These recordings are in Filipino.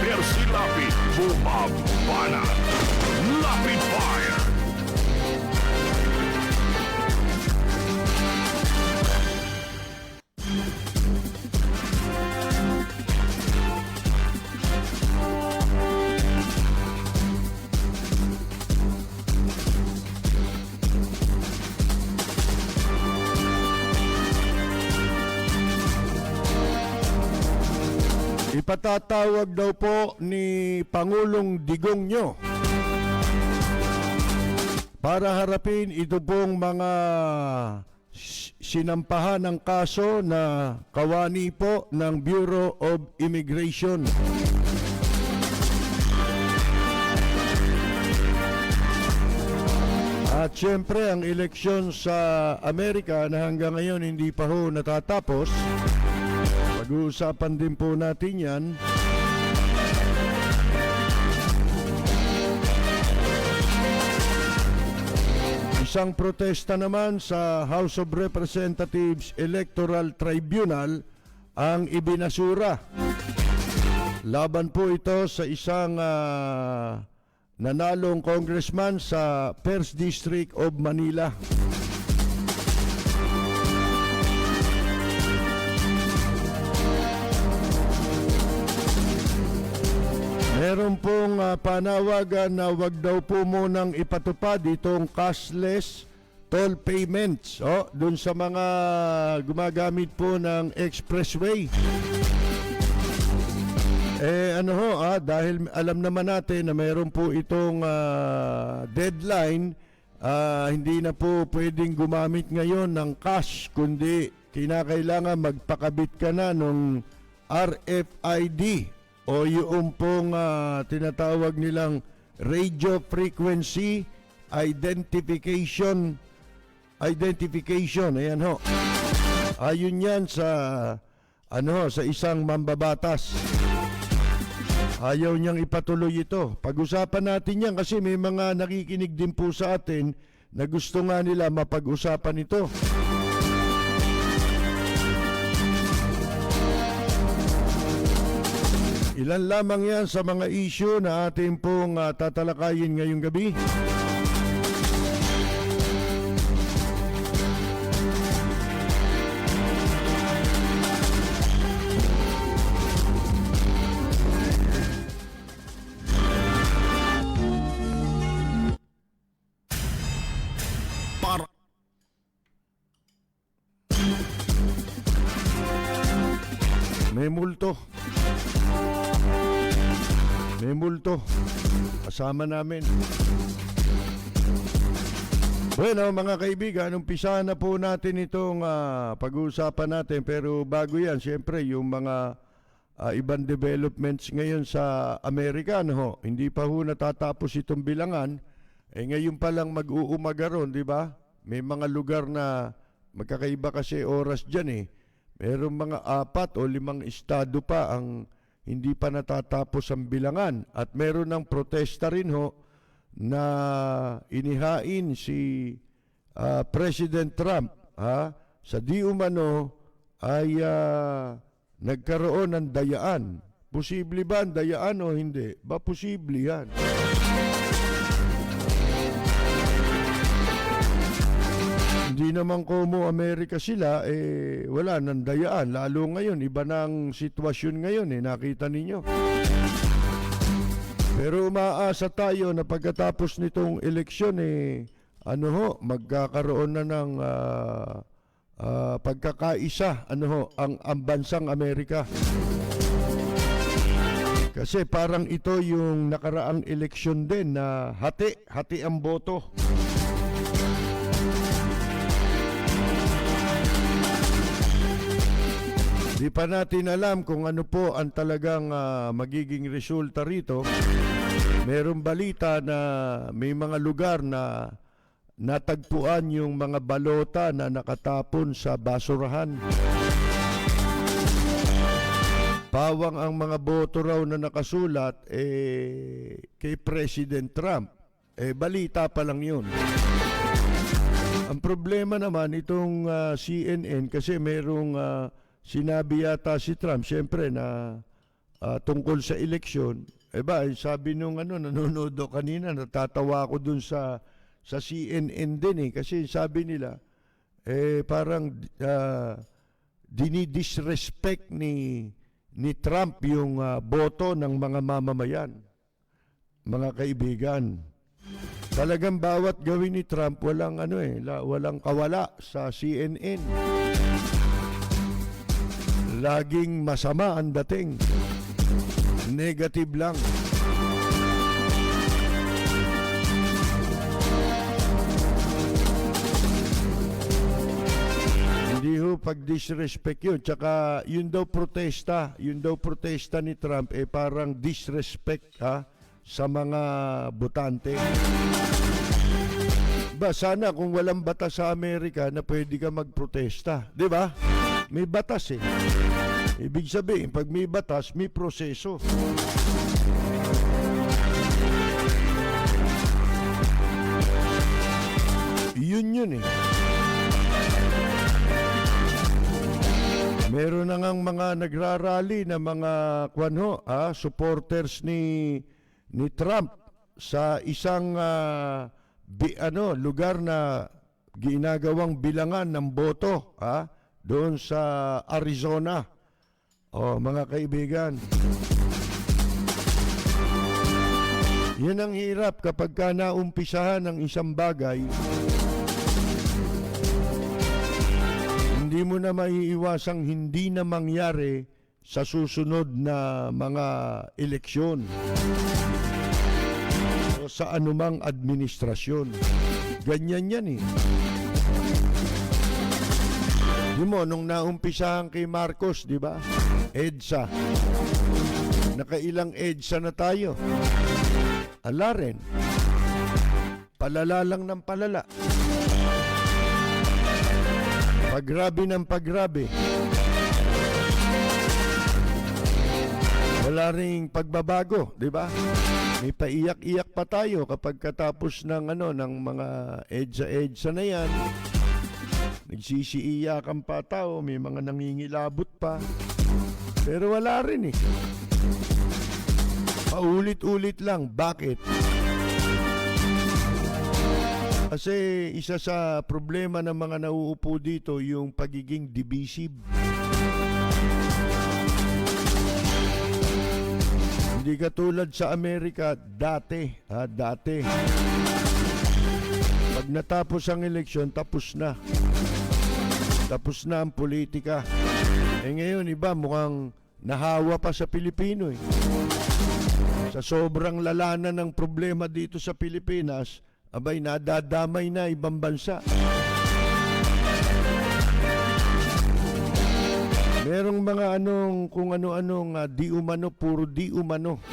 Persilapit bumabanat. Lapid Fire. Ipatatawag daw po ni Pangulong Digong nyo para harapin ito pong mga sinampahan ng kaso na kawani po ng Bureau of Immigration. At syempre ang eleksyon sa Amerika na hanggang ngayon hindi pa ho natatapos, pag-uusapan din po natin yan. Isang protesta naman sa House of Representatives Electoral Tribunal ang ibinasura. Laban po ito sa isang nanalong congressman sa 1st District of Manila. Meron pong panawagan na wag daw po munang ipatupad itong cashless toll payments dun sa mga gumagamit po ng expressway. Dahil alam naman natin na meron po itong deadline, hindi na po pwedeng gumamit ngayon ng cash, kundi kinakailangan magpakabit ka na ng RFID o yung pong tinatawag nilang radio frequency identification. Ayan ho. Ayun yan sa sa isang mambabatas. Ayaw niyang ipatuloy ito. Pag-usapan natin yan kasi may mga nakikinig din po sa atin na gusto nga nila mapag-usapan ito. Ilan lamang yan sa mga issue na ating pong tatalakayin ngayong gabi. May multo. May multo. Kasama namin. Bueno, mga kaibigan, umpisa na po natin itong pag-uusapan natin. Pero bago yan, siyempre, yung mga ibang developments ngayon sa Amerika, hindi pa ho natatapos itong bilangan. Ngayon pa lang mag-uumaga ron, di ba? May mga lugar na magkakaiba kasi oras dyan Merong mga 4 o 5 estado pa ang hindi pa natatapos ang bilangan. At meron ng protesta rin na inihain si President Trump sa di umano ay nagkaroon ng dayaan. Posible ba ang dayaan o hindi? Ba posible yan? Hindi naman como Amerika sila, wala nang dayaan. Lalo ngayon, iba ng sitwasyon ngayon, nakita ninyo. Pero umaasa tayo na pagkatapos nitong eleksyon, magkakaroon na ng pagkakaisa, ang bansang Amerika. Kasi parang ito yung nakaraang eleksyon din na hati ang boto. Di pa natin alam kung ano po ang talagang magiging resulta rito. Merong balita na may mga lugar na natagpuan yung mga balota na nakatapon sa basurahan. Pawang ang mga boto raw na nakasulat kay President Trump. Balita pa lang yun. Ang problema naman itong CNN kasi merong sinabi yata si Trump, siyempre na tungkol sa eleksyon, sabi nung nanonood ako kanina, natatawa ako dun sa CNN din kasi sabi nila, parang dinidisrespect ni Trump yung boto ng mga mamamayan. Mga kaibigan, talagang bawat gawin ni Trump walang kawala sa CNN. Laging masama ang dating. Negative lang. Hindi ho pag-disrespect yun. Tsaka yun daw protesta ni Trump parang disrespect sa mga botante. Sana kung walang batas sa Amerika na pwede ka magprotesta. Di ba? May batas Ibig sabihin, pag may batas, may proseso. Yun Meron na ngang mga nagrarally na mga supporters ni Trump sa isang lugar na ginagawang bilangan ng boto doon sa Arizona. Mga kaibigan, yan ang hirap kapag naumpisahan ng isang bagay. Hindi mo na maiiwasang hindi na mangyari sa susunod na mga eleksyon o sa anumang administrasyon. Ganyan yan Di mo, nung naumpisahan kay Marcos, di ba? EDSA. Nakailang EDSA na tayo. Ala rin. Palala lang ng palala. Paggrabe ng paggrabe. Wala ring pagbabago, di ba? May paiyak-iyak pa tayo kapag katapos ng mga EDSA na yan. Nagsisiiyakan pa tao, may mga nangingilabot pa. Pero wala rin Paulit-ulit lang. Bakit? Kasi isa sa problema ng mga nauupo dito yung pagiging divisive. Hindi katulad sa Amerika dati. Pag natapos ang eleksyon, tapos na. Tapos na ang politika. Ngayon iba mukhang nahawa pa sa Pilipino Sa sobrang lalana ng problema dito sa Pilipinas, nadadamay na ibang bansa. Merong mga kung ano-anong di umano, puro di umano.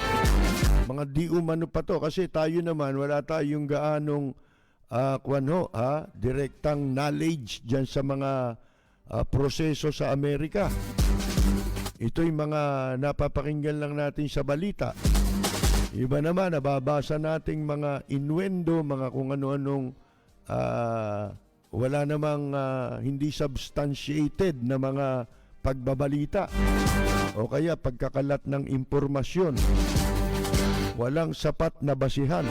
Mga di umano pa to. Kasi tayo naman, wala tayong gaanong direktang knowledge dyan sa mga proseso sa Amerika. Ito'y mga napapakinggan lang natin sa balita. Iba naman, nababasa nating mga innuendo, mga kung ano-anong wala namang hindi substantiated na mga pagbabalita o kaya pagkakalat ng impormasyon. Walang sapat na basihan.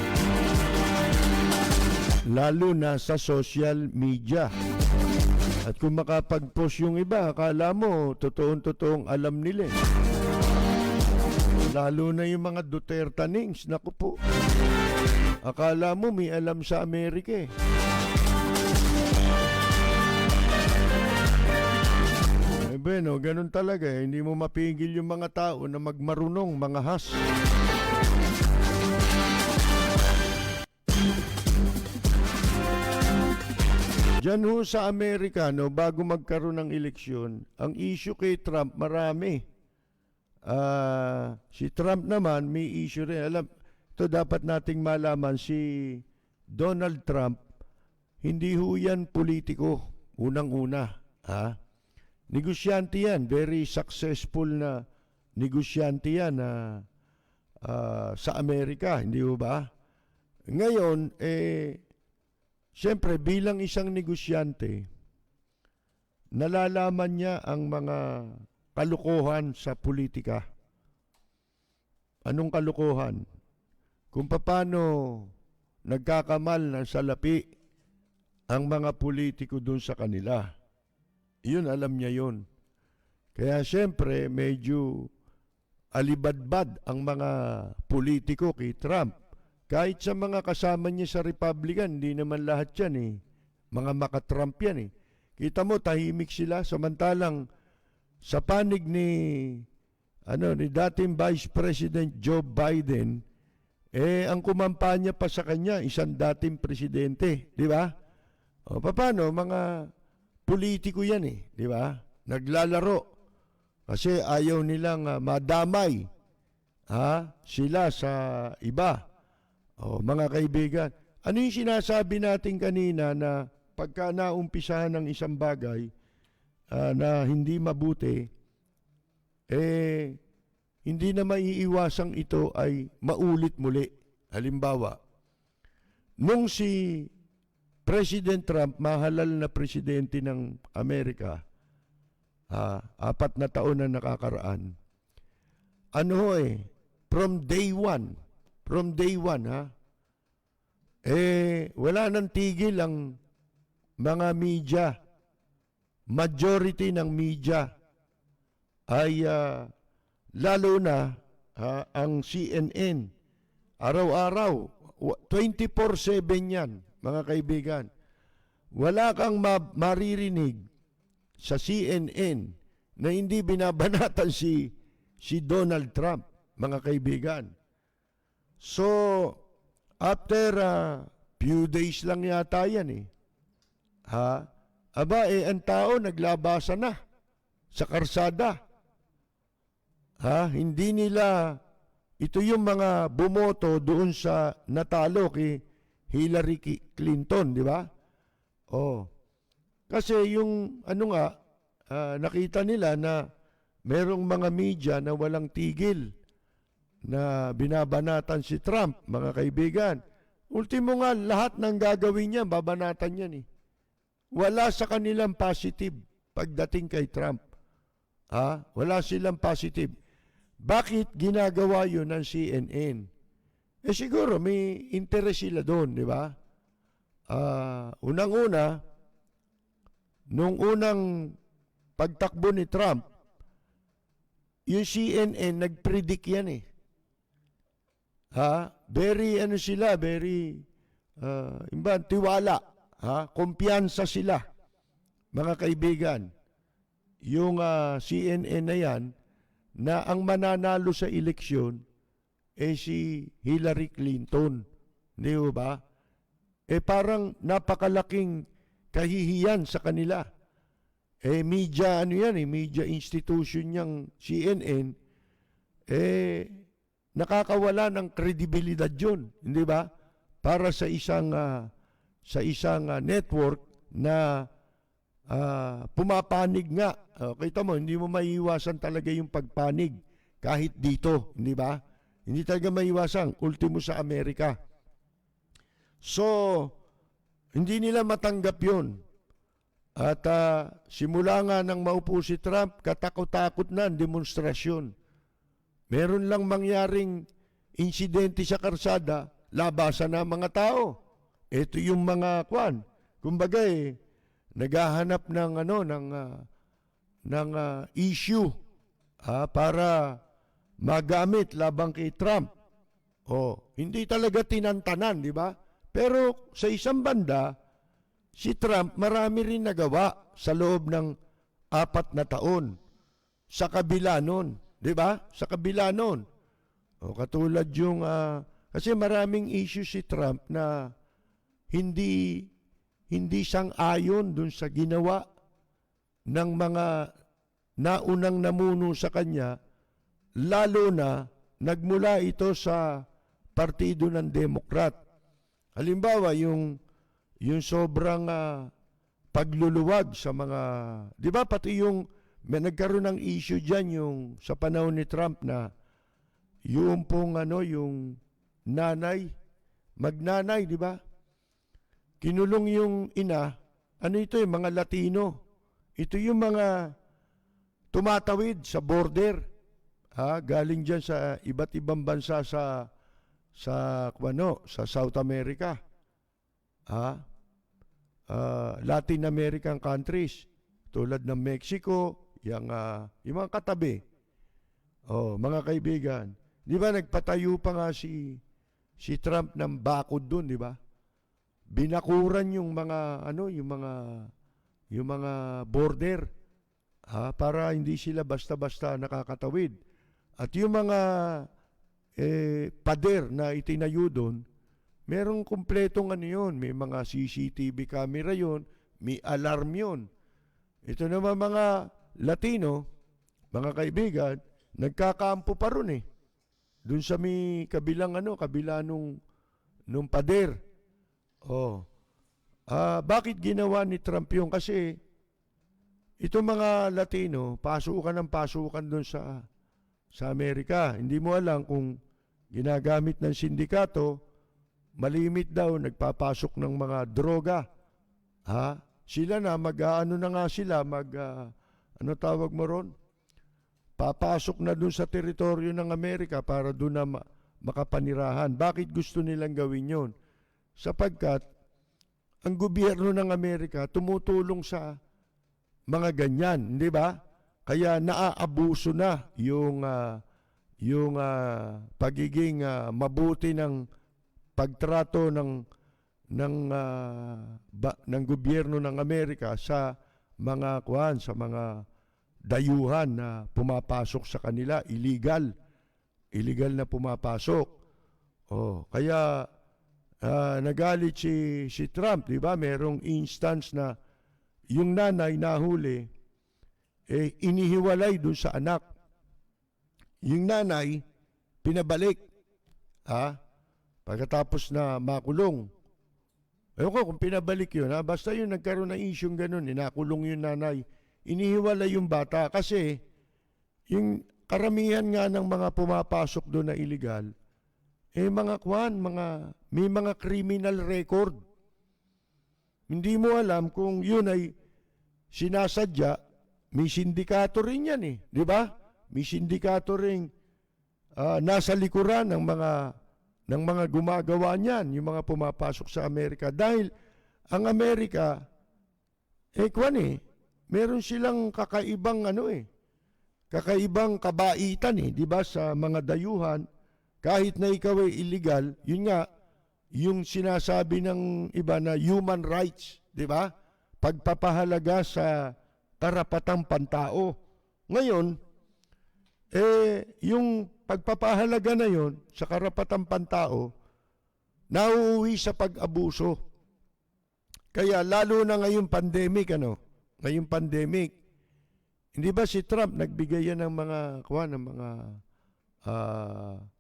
Lalo na sa social media. At kung makapag-post yung iba, akala mo, totoong alam nila. Lalo na yung mga Dutertanings, naku po. Akala mo may alam sa Amerika ganun talaga Hindi mo mapigil yung mga tao na magmarunong, mga has. Diyan sa Amerika, bago magkaroon ng eleksyon, ang issue kay Trump marami. Si Trump naman may issue rin. Ito dapat nating malaman, si Donald Trump, hindi yan politiko, unang-una. Negosyante yan, very successful na negosyante yan sa Amerika, hindi ba? Ngayon, siyempre, bilang isang negosyante, nalalaman niya ang mga kalokohan sa politika. anong kalokohan, kung paano nagkakamal ng salapi ang mga politiko doon sa kanila. Yun, alam niya yun. Kaya siyempre, medyo alibadbad ang mga politiko kay Trump. Kahit sa mga kasama niya sa Republican, hindi naman lahat yan eh. Mga maka-Trump yan eh. Kita mo, tahimik sila. Samantalang sa panig ni dating Vice President Joe Biden, ang kumampanya pa sa kanya, isang dating presidente. Di ba? O, paano? Mga politiko yan eh. Di ba? Naglalaro. Kasi ayaw nilang madamay sila sa iba. O, mga kaibigan, ano yung sinasabi natin kanina na pagka naumpisahan ng isang bagay na hindi mabuti, hindi na maiiwasang ito ay maulit muli. Halimbawa, nung si President Trump, mahalal na presidente ng Amerika, 4 na taon na nakakaraan, from day one, wala nang tigil ang mga media. Majority ng media ay lalo na ang CNN. Araw-araw, 24/7 yan, mga kaibigan. Wala kang maririnig sa CNN na hindi binabanatan si Donald Trump, mga kaibigan. So, after few days lang yata yan eh. Ang tao naglabasan na sa karsada. Hindi nila, ito yung mga bumoto doon sa natalo kay Hillary Clinton, di ba? Kasi yung, nakita nila na merong mga media na walang tigil na binabanatan si Trump, mga kaibigan. Ultimo nga, lahat ng gagawin niya, babanatan yan eh. Wala sa kanilang positive pagdating kay Trump. Wala silang positive. Bakit ginagawa yun ng CNN? Siguro may interest sila doon, di ba? Unang-una, nung unang pagtakbo ni Trump, yung CNN nag-predict yan eh. Very tiwala. Kumpiyansa sila, mga kaibigan. Yung CNN na yan, na ang mananalo sa eleksyon si Hillary Clinton. Di ba? Parang napakalaking kahihiyan sa kanila. Media, media institution niyang CNN, nakakawala ng kredibilidad yun. Hindi ba? Para sa isang network na pumapanig nga. Kita mo, hindi mo maiiwasan talaga yung pagpanig kahit dito, hindi ba? Hindi talaga maiiwasan, ultimo sa Amerika. So, hindi nila matanggap yun. At simula nga nang maupo si Trump, katakot-takot na ang demonstrasyon. Meron lang mangyaring insidente sa karsada, labasan na mga tao. Ito yung mga kumbaga naghahanap ng issue para magamit labang kay Trump. Hindi talaga tinantanan, di ba? Pero sa isang banda, si Trump marami rin nagawa sa loob ng 4 na taon. Sa kabila nun, di ba? Sa kabila nun. Katulad yung, kasi maraming issue si Trump na hindi sang-ayon dun sa ginawa ng mga naunang namuno sa kanya, lalo na nagmula ito sa partido ng Democrat. Halimbawa, yung sobrang pagluluwag sa mga, di ba pati may nagkaroon ng issue dyan yung sa panahon ni Trump na yung yung magnanay, di ba? Kinulong yung ina, ito yung mga Latino. Ito yung mga tumatawid sa border. galing diyan sa iba't ibang bansa sa South America. Latin American countries tulad ng Mexico, yung mga katabi. Mga kaibigan, di ba nagpatayo pa nga si Trump ng bakod doon, di ba? Binakuran yung mga border, para hindi sila basta-basta nakakatawid. At yung mga pader na itinayo doon, merong kumpletong yun. May mga CCTV camera yun, may alarm yun. Ito naman mga Latino, mga kaibigan, nagkakampo pa ron doon sa may kabila nung pader. Bakit ginawa ni Trump yun? Kasi itong mga Latino, pasukan doon sa Amerika. Hindi mo alam kung ginagamit ng sindikato, malimit daw, nagpapasok ng mga droga. Sila na, ano tawag mo ron? Papasok na dun sa teritoryo ng Amerika para dun na makapanirahan. Bakit gusto nilang gawin yon? Sapagkat ang gobyerno ng Amerika tumutulong sa mga ganyan, di ba? Kaya naaabuso na yung pagiging mabuti ng pagtrato ng gobyerno ng Amerika sa mga dayuhan na pumapasok sa kanila, illegal na pumapasok. Kaya nagalit si Trump, di ba? Merong instance na yung nanay nahuli, inihiwalay dun sa anak. Yung nanay, pinabalik. Pagkatapos na makulong. Ewan ko kung pinabalik yun. Basta yun, nagkaroon ng isyong ganun. Nakulong yung nanay. Inihiwalay yung bata kasi yung karamihan nga ng mga pumapasok doon na illegal, may mga criminal record. Hindi mo alam kung yun ay sinasadya. May sindikato rin yan di ba? May sindikato rin nasa likuran ng mga gumagawa niyan, yung mga pumapasok sa Amerika. Dahil ang Amerika, meron silang kakaibang kakaibang kabaitan di ba, sa mga dayuhan. Kahit na ikaw ay illegal, yun nga, yung sinasabi ng iba na human rights, di ba? Pagpapahalaga sa karapatang pantao. Ngayon, yung pagpapahalaga na yon sa karapatang pantao, nauuwi sa pag-abuso. Kaya lalo na ngayong pandemic, hindi ba si Trump nagbigay yan ng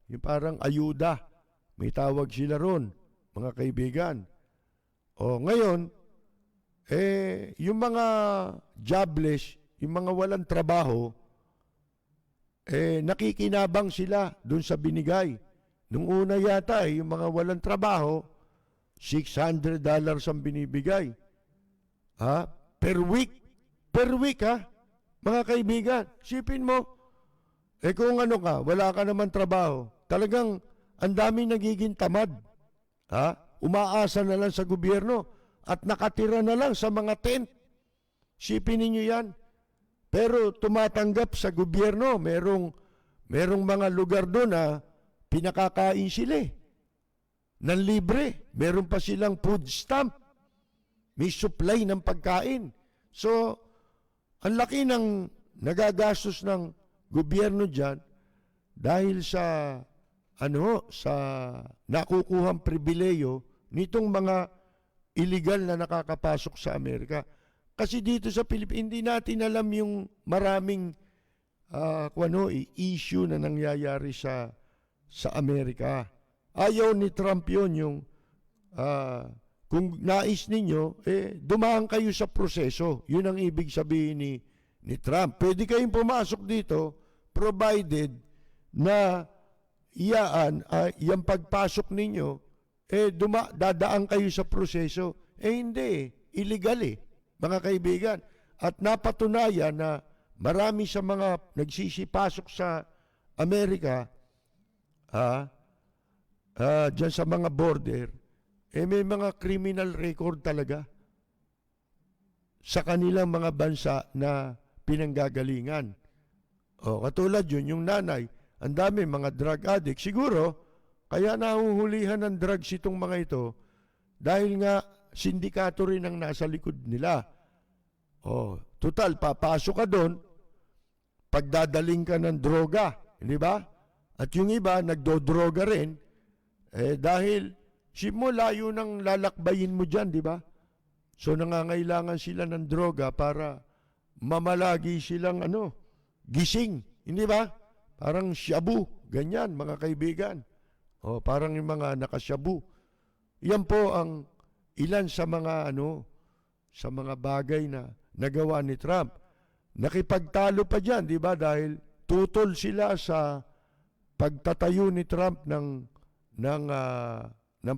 yung parang ayuda. May tawag sila ron, mga kaibigan. Ngayon, yung mga jobless, yung mga walang trabaho, nakikinabang sila dun sa binigay. Nung una yata, yung mga walang trabaho, $600 ang binibigay. Per week. Per week, mga kaibigan. Sipin mo, kung wala ka naman trabaho, talagang ang dami nagiging tamad. Umaasa na lang sa gobyerno at nakatira na lang sa mga tent. Sipin ninyo yan. Pero tumatanggap sa gobyerno, merong mga lugar doon na pinakakain sila ng libre. Meron pa silang food stamp. May supply ng pagkain. So, ang laki ng nagagastos ng gobyerno dyan dahil sa nakukuhang pribileyo nitong mga illegal na nakakapasok sa Amerika. Kasi dito sa Pilipinas, hindi natin alam yung maraming issue na nangyayari sa Amerika. Ayaw ni Trump yun, kung nais ninyo, dumaan kayo sa proseso. Yun ang ibig sabihin ni Trump. Pwede kayong pumasok dito, provided na yung pagpasok ninyo, dadaan kayo sa proseso. Hindi, illegal mga kaibigan. At napatunayan na marami sa mga nagsisipasok sa Amerika, dyan sa mga border, may mga criminal record talaga sa kanilang mga bansa na pinanggagalingan. Katulad yun, yung nanay, ang dami mga drug addict. Siguro, kaya nahuhulihan ng drugs itong mga ito dahil nga sindikato rin ang nasa likod nila. Total, papasok ka doon, pagdadaling ka ng droga, di ba? At yung iba, nagdodroga rin, dahil mo layo ng lalakbayin mo dyan, di ba? So nangangailangan sila ng droga para mamalagi silang gising, hindi ba? Parang shabu, ganyan mga kaibigan. Parang yung mga nakashabu. Yan po ang ilan sa mga sa mga bagay na nagawa ni Trump. Nakipagtalo pa diyan, di ba? Dahil tutol sila sa pagtatayo ni Trump ng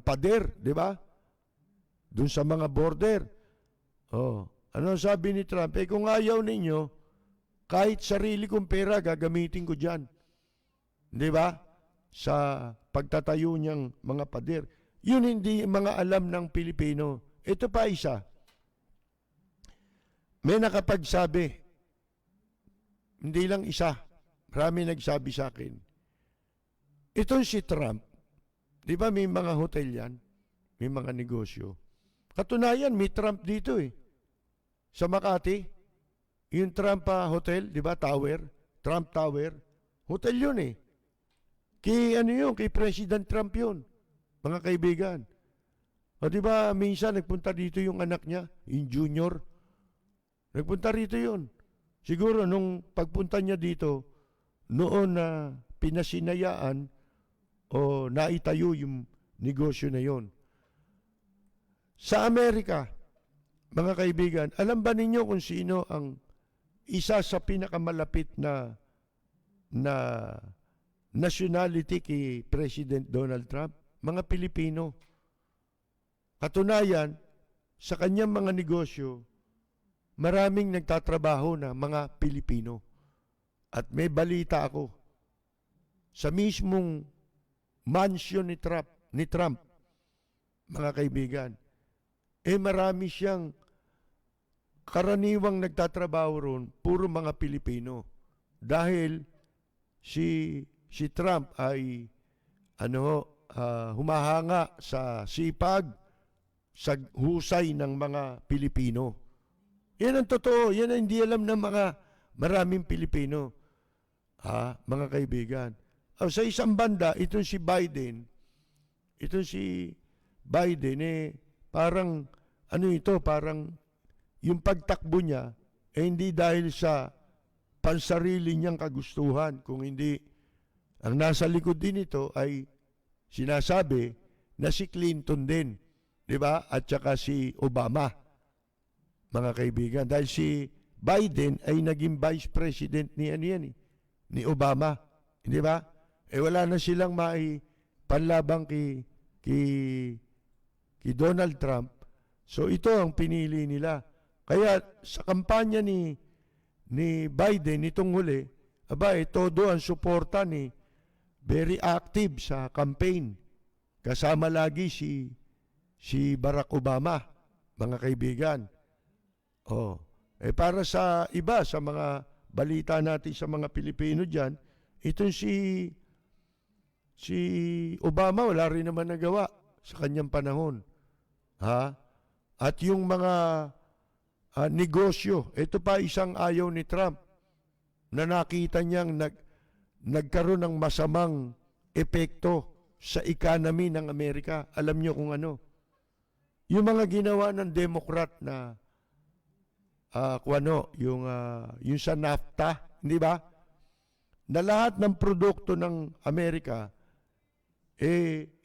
pader, di ba? Doon sa mga border. Ano sabi ni Trump? Kung ayaw ninyo, kahit sarili kong pera, gagamitin ko dyan. Di ba? Sa pagtatayo niyang mga pader. Yun hindi mga alam ng Pilipino. Ito pa isa. May nakapagsabi, hindi lang isa, marami nagsabi sa akin, itong si Trump, di ba may mga hotel yan? May mga negosyo. Katunayan, may Trump dito sa Makati. Yung Trump Hotel, di ba, Tower? Trump Tower. Hotel yun Kay President Trump yun. Mga kaibigan. Di ba, minsan nagpunta dito yung anak niya, yung junior. Nagpunta rito yun. Siguro nung pagpunta niya dito, noon na pinasinayaan o naitayo yung negosyo na yon. Sa Amerika, mga kaibigan, alam ba ninyo kung sino ang isa sa pinakamalapit na nationality kay President Donald Trump? Mga Pilipino. Katunayan, sa kanyang mga negosyo, maraming nagtatrabaho na mga Pilipino. At may balita ako, sa mismong mansion ni Trump, mga kaibigan, marami siyang karaniwang nagtatrabaho ron, puro mga Pilipino. Dahil si Trump ay humahanga sa sipag, sa husay ng mga Pilipino. Yan ang totoo. Yan ang hindi alam ng mga maraming Pilipino. Mga kaibigan. Sa isang banda, itong si Biden, parang parang yung pagtakbo niya, hindi dahil sa pansarili niyang kagustuhan, kung hindi, ang nasa likod din ito ay sinasabi na si Clinton din, di ba? At saka si Obama, mga kaibigan. Dahil si Biden ay naging vice president ni Obama, di ba? Wala na silang panlabang kay Donald Trump. So ito ang pinili nila. Kaya sa kampanya ni Biden itong huli, todo ang suporta very active sa campaign. Kasama lagi si Barack Obama, mga kaibigan. Para sa iba, sa mga balita natin sa mga Pilipino dyan, itong si Obama, wala rin naman nagawa sa kanyang panahon. At yung mga negosyo, ito pa isang ayaw ni Trump na nakita niyang nagkaroon ng masamang epekto sa economy ng Amerika. Alam niyo kung ano? Yung mga ginawa ng Democrat na yung sa NAFTA, hindi ba? Na lahat ng produkto ng Amerika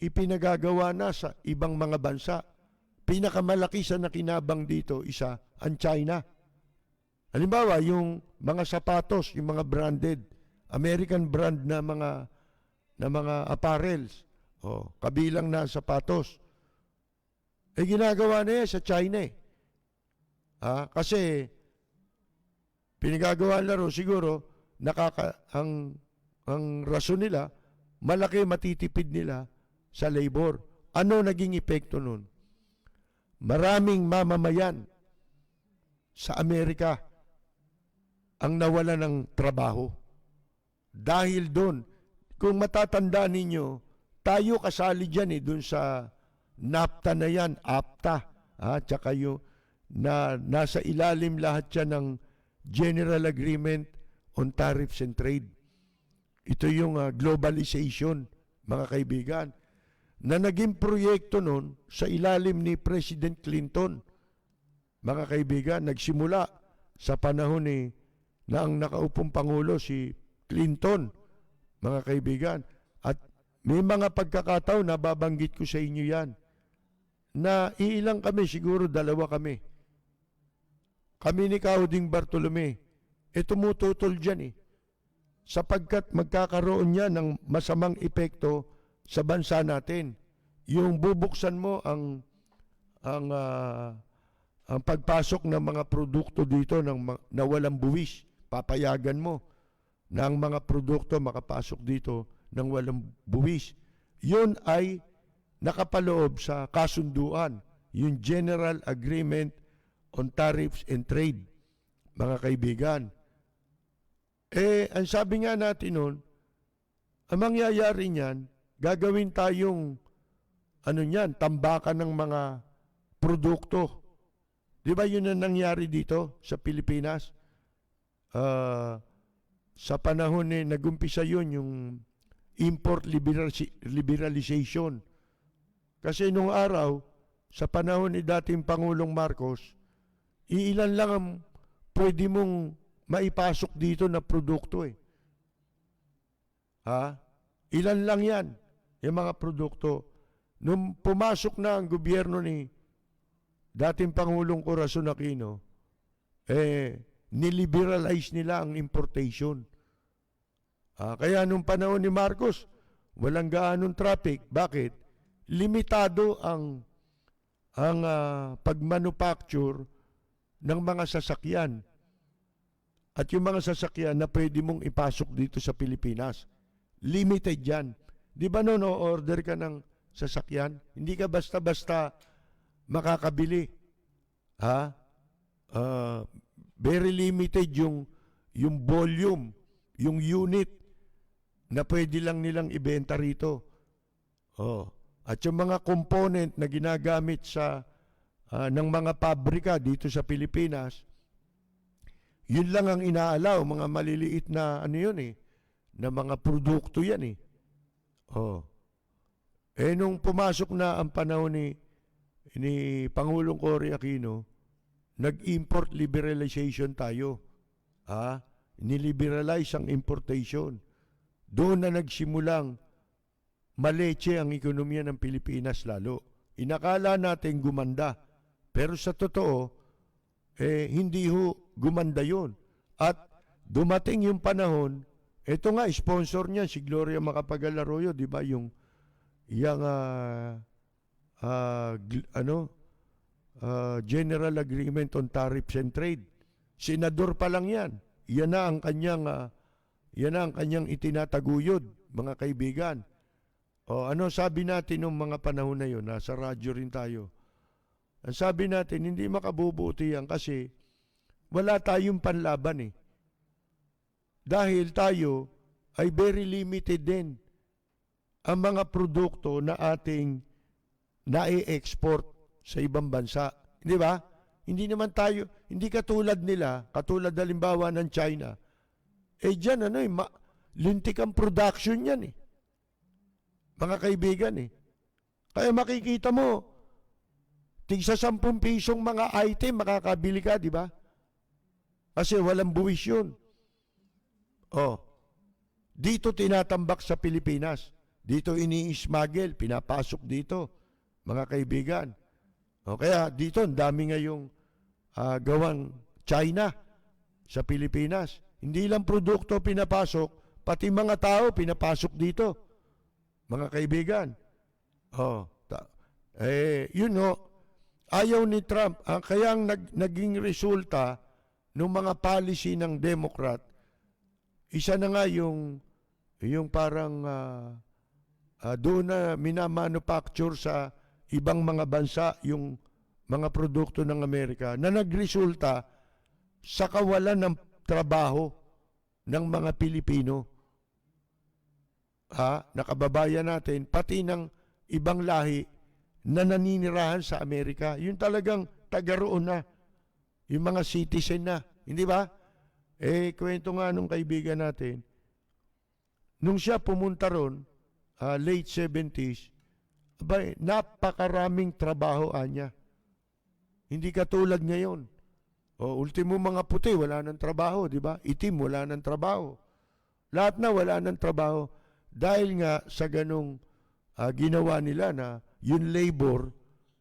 ipinagagawa na sa ibang mga bansa. Pinakamalaki sa nakinabang dito, isa, ang China. Halimbawa, yung mga sapatos, yung mga branded, American brand na mga apparels, kabilang na ang sapatos, ginagawa na yan sa China kasi pinagagawa na rin siguro ang ang rason nila, malaki matitipid nila sa labor. Ano naging epekto nun? Maraming mamamayan sa Amerika ang nawala ng trabaho. Dahil doon, kung matatandaan ninyo, tayo kasali dyan doon sa NAFTA na yan, APTA, tsaka yung nasa ilalim lahat yan ng General Agreement on Tariffs and Trade. Ito yung globalization, mga kaibigan, na naging proyekto nun sa ilalim ni President Clinton. Mga kaibigan, nagsimula sa panahon na ang nakaupong Pangulo si Clinton, mga kaibigan. At may mga pagkakataon na babanggit ko sa inyo yan, na iilang kami, siguro 2 kami. Kami ni Kauding Bartolome, tumututol dyan sapagkat magkakaroon niya ng masamang epekto sa bansa natin. Yung bubuksan mo ang pagpasok ng mga produkto dito na walang buwis, papayagan mo na ang mga produkto makapasok dito ng walang buwis. Yun ay nakapaloob sa kasunduan, yung General Agreement on Tariffs and Trade, mga kaibigan. Ang sabi nga natin nun, ang mangyayari niyan, gagawin tayong tambakan ng mga produkto. Di ba yun ang nangyari dito sa Pilipinas? Sa panahon nagumpisa yun, yung import liberalization. Kasi nung araw, sa panahon ni dating Pangulong Marcos, iilan lang ang pwede mong maipasok dito na produkto Ilan lang yan, yung mga produkto. Nung pumasok na ang gobyerno ni dating Pangulong Corazon Aquino, niliberalize nila ang importation. Kaya nung panahon ni Marcos, walang gaanong traffic. Bakit? Limitado ang pagmanufacture ng mga sasakyan. At yung mga sasakyan na pwede mong ipasok dito sa Pilipinas, limited yan. Di ba no, order ka ng sasakyan? Hindi ka basta-basta makakabili. Very limited yung volume, yung unit na pwede lang nilang ibenta rito. At yung mga component na ginagamit ng mga pabrika dito sa Pilipinas, yun lang ang inaalaw, mga maliliit na na mga produkto yan nung pumasok na ang panahon ni Pangulong Cory Aquino, nag-import liberalization tayo. Niliberalize ang importation. Doon na nagsimulang maleche ang ekonomiya ng Pilipinas lalo. Inakala natin gumanda. Pero sa totoo, hindi gumanda yun. At dumating yung panahon, ito nga, sponsor niya, si Gloria Macapagal Arroyo, di ba? General Agreement on Tariffs and Trade. Senador pa lang yan. Yan na ang kanyang itinataguyod, mga kaibigan. Ano sabi natin nung mga panahon na yun? Nasa radyo rin tayo. Ang sabi natin, hindi makabubuti yan kasi wala tayong panlaban Dahil tayo ay very limited din ang mga produkto na ating na-export sa ibang bansa. Di ba? Hindi naman tayo, hindi katulad nila, katulad halimbawa ng China. Diyan, lintik ang production yan Mga kaibigan Kaya makikita mo, tigsa 10 pisong mga item, makakabili ka, di ba? Kasi walang buwis yun. Dito tinatambak sa Pilipinas. Dito ini-smuggle, pinapasok dito, mga kaibigan. Kaya dito, ang dami ngayong gawang China sa Pilipinas. Hindi lang produkto pinapasok, pati mga tao pinapasok dito, mga kaibigan. Ayaw ni Trump. Kaya ang naging resulta ng mga policy ng Democrat, isa na nga yung yung parang doon na minamanufacture sa ibang mga bansa yung mga produkto ng Amerika na nagresulta sa kawalan ng trabaho ng mga Pilipino. Na kababayan natin, pati ng ibang lahi na naninirahan sa Amerika. Yung talagang taga roon na, yung mga citizen na, hindi ba? Kwento nga nung kaibigan natin, nung siya pumunta ron, late 70s, abay, napakaraming trabaho niya. Hindi katulad ngayon. Ultimo mga puti, wala nang trabaho, di ba? Itim, wala nang trabaho. Lahat na wala nang trabaho. Dahil nga sa ganong ginawa nila na yung labor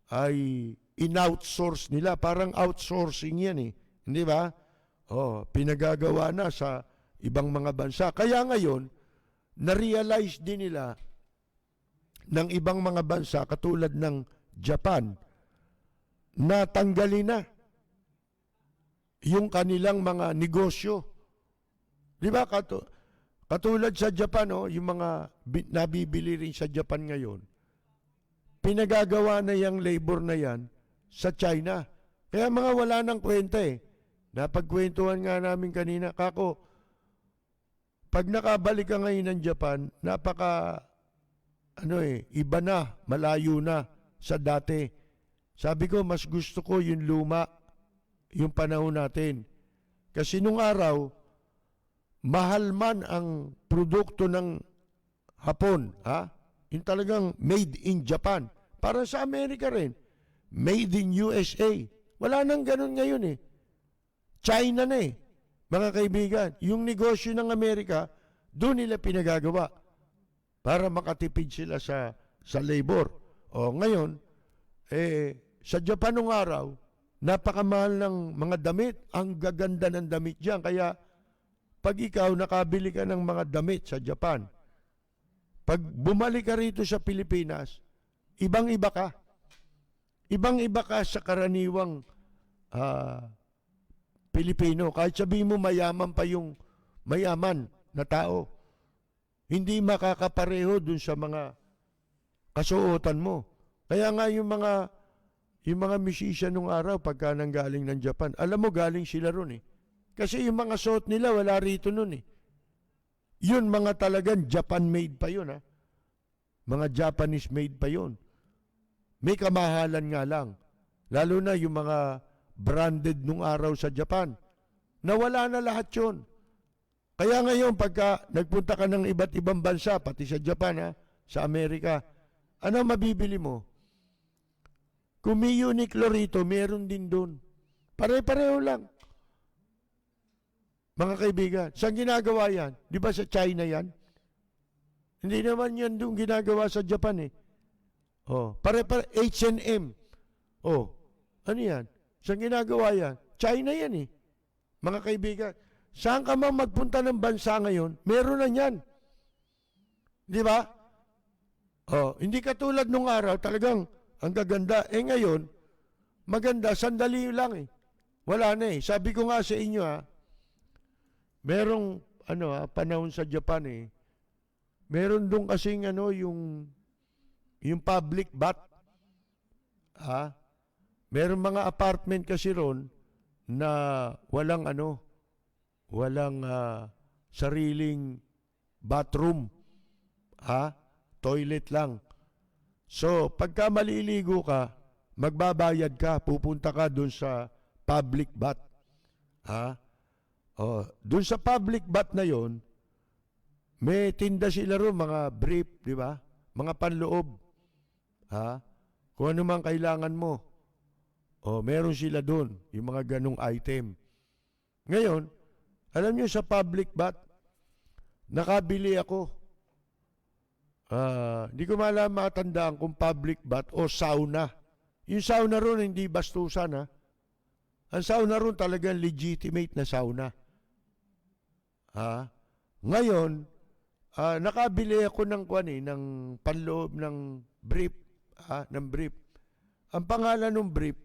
ay in-outsource nila. Parang outsourcing yan eh. Hindi ba? Pinagagawa na sa ibang mga bansa. Kaya ngayon, na-realize din nila ng ibang mga bansa katulad ng Japan na tanggalin na yung kanilang mga negosyo. Di ba? Katulad sa Japan, yung mga nabibili rin sa Japan ngayon, pinagagawa na yung labor na yan sa China. Kaya mga wala nang kwenta eh. Napagkwentuhan nga namin kanina, kako, pag nakabalik ka ngayon ng Japan, iba na, malayo na sa dati. Sabi ko, mas gusto ko yung luma, yung panahon natin. Kasi nung araw, mahal man ang produkto ng Hapon, yung talagang made in Japan. Para sa Amerika rin, made in USA. Wala nang ganun ngayon eh. China na eh. Mga kaibigan, yung negosyo ng Amerika, doon nila pinagagawa para makatipid sila sa labor. Ngayon, sa Japan nung araw, napakamahal ng mga damit. Ang gaganda ng damit dyan. Kaya, pag ikaw nakabili ka ng mga damit sa Japan, pag bumalik ka rito sa Pilipinas, ibang-iba ka. Ibang-iba ka sa karaniwang Pilipino. Kahit sabihin mo mayaman pa yung mayaman na tao, hindi makakapareho dun sa mga kasuotan mo. Kaya nga yung mga musician nung araw, pagka nanggaling ng Japan, alam mo galing sila ron eh. Kasi yung mga suot nila, wala rito nun eh. Yun, mga talagang Japan-made pa yun, Mga Japanese-made pa yun. May kamahalan nga lang. Lalo na yung mga branded nung araw sa Japan. Nawala na lahat yun. Kaya ngayon, pagka nagpunta ka ng iba't ibang bansa, pati sa Japan, sa Amerika, ano mabibili mo? Kung may Uniqlo rito, meron din doon. Pare-pareho lang. Mga kaibigan, saan ginagawa yan? Di ba sa China yan? Hindi naman yan doon ginagawa sa Japan eh. Pare-pare, H&M. Ano yan? Saan ginagawa yan? China yan eh. Mga kaibigan, saan ka mang magpunta ng bansa ngayon, meron na yan. Di ba? Hindi katulad nung araw, talagang ang gaganda. Ngayon, maganda, sandali lang eh. Wala na eh. Sabi ko nga sa inyo merong panahon sa Japan eh. Meron doon kasing yung public bath. Meron mga apartment kasi ron na walang sariling bathroom. Toilet lang. So, pagka maliligo ka, magbabayad ka, pupunta ka doon sa public bath. Doon sa public bath na yon, may tinda sila ron, mga brief, di ba? Mga panloob. Kung ano mang kailangan mo. Meron sila doon, yung mga ganong item. Ngayon, alam nyo sa public bath, nakabili ako. Hindi ko matandaan kung public bath o sauna. Yung sauna ron, hindi bastusan Ang sauna ron talagang legitimate na sauna. Ngayon, nakabili ako ng panloob ng brief. Ng brief. Ang pangalan ng brief,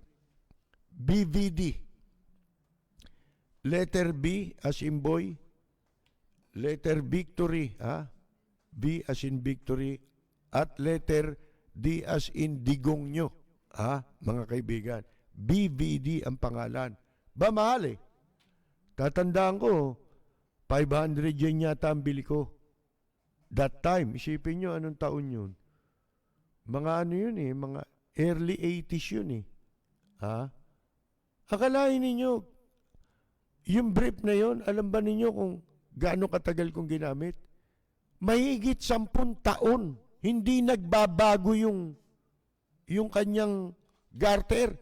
BVD. Letter B as in boy. Letter Victory. V as in victory, at letter D as in digong nyo. Mga kaibigan. BVD ang pangalan. Ba, mahal eh. Tatandaan ko, 500 yen yata ang bili ko. That time, isipin nyo anong taon yun. Mga ano yun eh, mga early 80s yun eh. Akalain ninyo, yung brief na yun, alam ba ninyo kung gaano katagal kong ginamit? Mahigit 10 taon. Hindi nagbabago yung kanyang garter.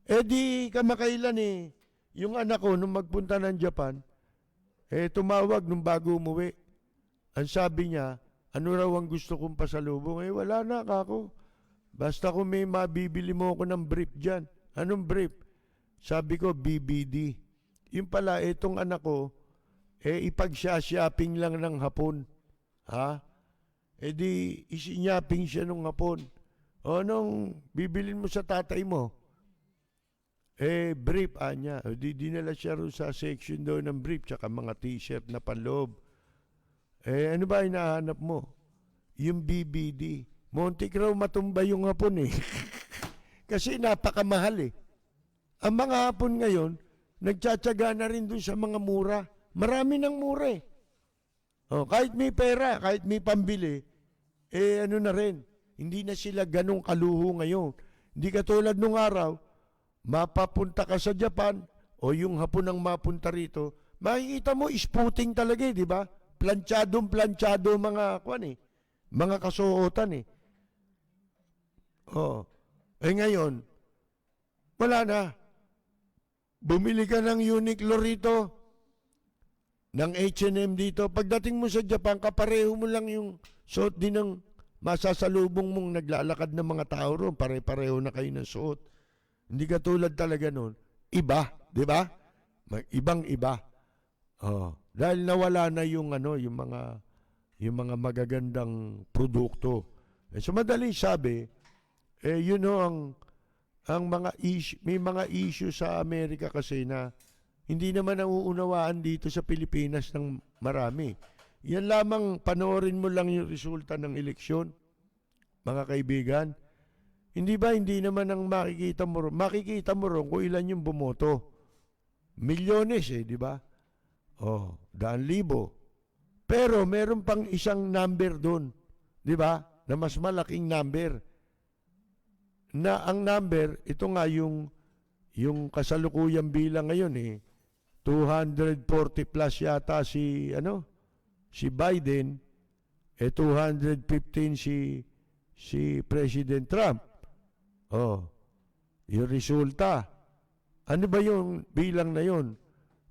Di kamakailan eh, yung anak ko nung magpunta ng Japan, tumawag nung bago umuwi. Ang sabi niya, ano raw ang gusto kong pasalubong? Wala na kako. Basta kung may mabibili mo ako ng brief dyan. Anong brief? Sabi ko, BBD. Yung pala, itong anak ko, ipag-shopping lang ng hapon. Di isinyaping siya nung hapon. Anong bibilin mo sa tatay mo? Brief, niya. Di dinala siya rin sa section doon ng brief, tsaka mga t-shirt na panloob. Ano ba hinahanap mo? Yung BBD. Muntik raw matumba yung hapon eh. Kasi napakamahal eh. Ang mga hapon ngayon, nagtsatsaga na rin dun sa mga mura. Marami ng mura eh. Kahit may pera, kahit may pambili, ano na rin. Hindi na sila ganong kaluho ngayon. Hindi katulad nung araw, mapapunta ka sa Japan, o yung hapon ang mapunta rito, makikita mo, isputing talaga eh, di ba? Planchado mga mga kasuotan eh. Ngayon, wala na. Bumili ka ng Uniqlo rito, ng H&M dito. Pagdating mo sa Japan, kapareho mo lang yung suot din ng masasalubong mong naglalakad ng mga tao roon. Pare-pareho na kayo ng suot. Hindi katulad talaga noon. Iba, di ba? Ibang-iba. Dahil nawala na yung mga magagandang produkto. So madali sabi, ang mga may mga issue sa Amerika kasi na hindi naman nauunawaan dito sa Pilipinas ng marami. Yan lamang, panoorin mo lang yung resulta ng eleksyon, mga kaibigan. Hindi naman ang makikita mo ron kung ilan yung bumoto. Milyones di ba? 100,000. Pero meron pang isang number doon, di ba? Na mas malaking number. Na ang number, ito nga yung kasalukuyang bilang ngayon 240 plus yata si Biden, 215 si President Trump. Yung resulta. Ano ba yung bilang na yun?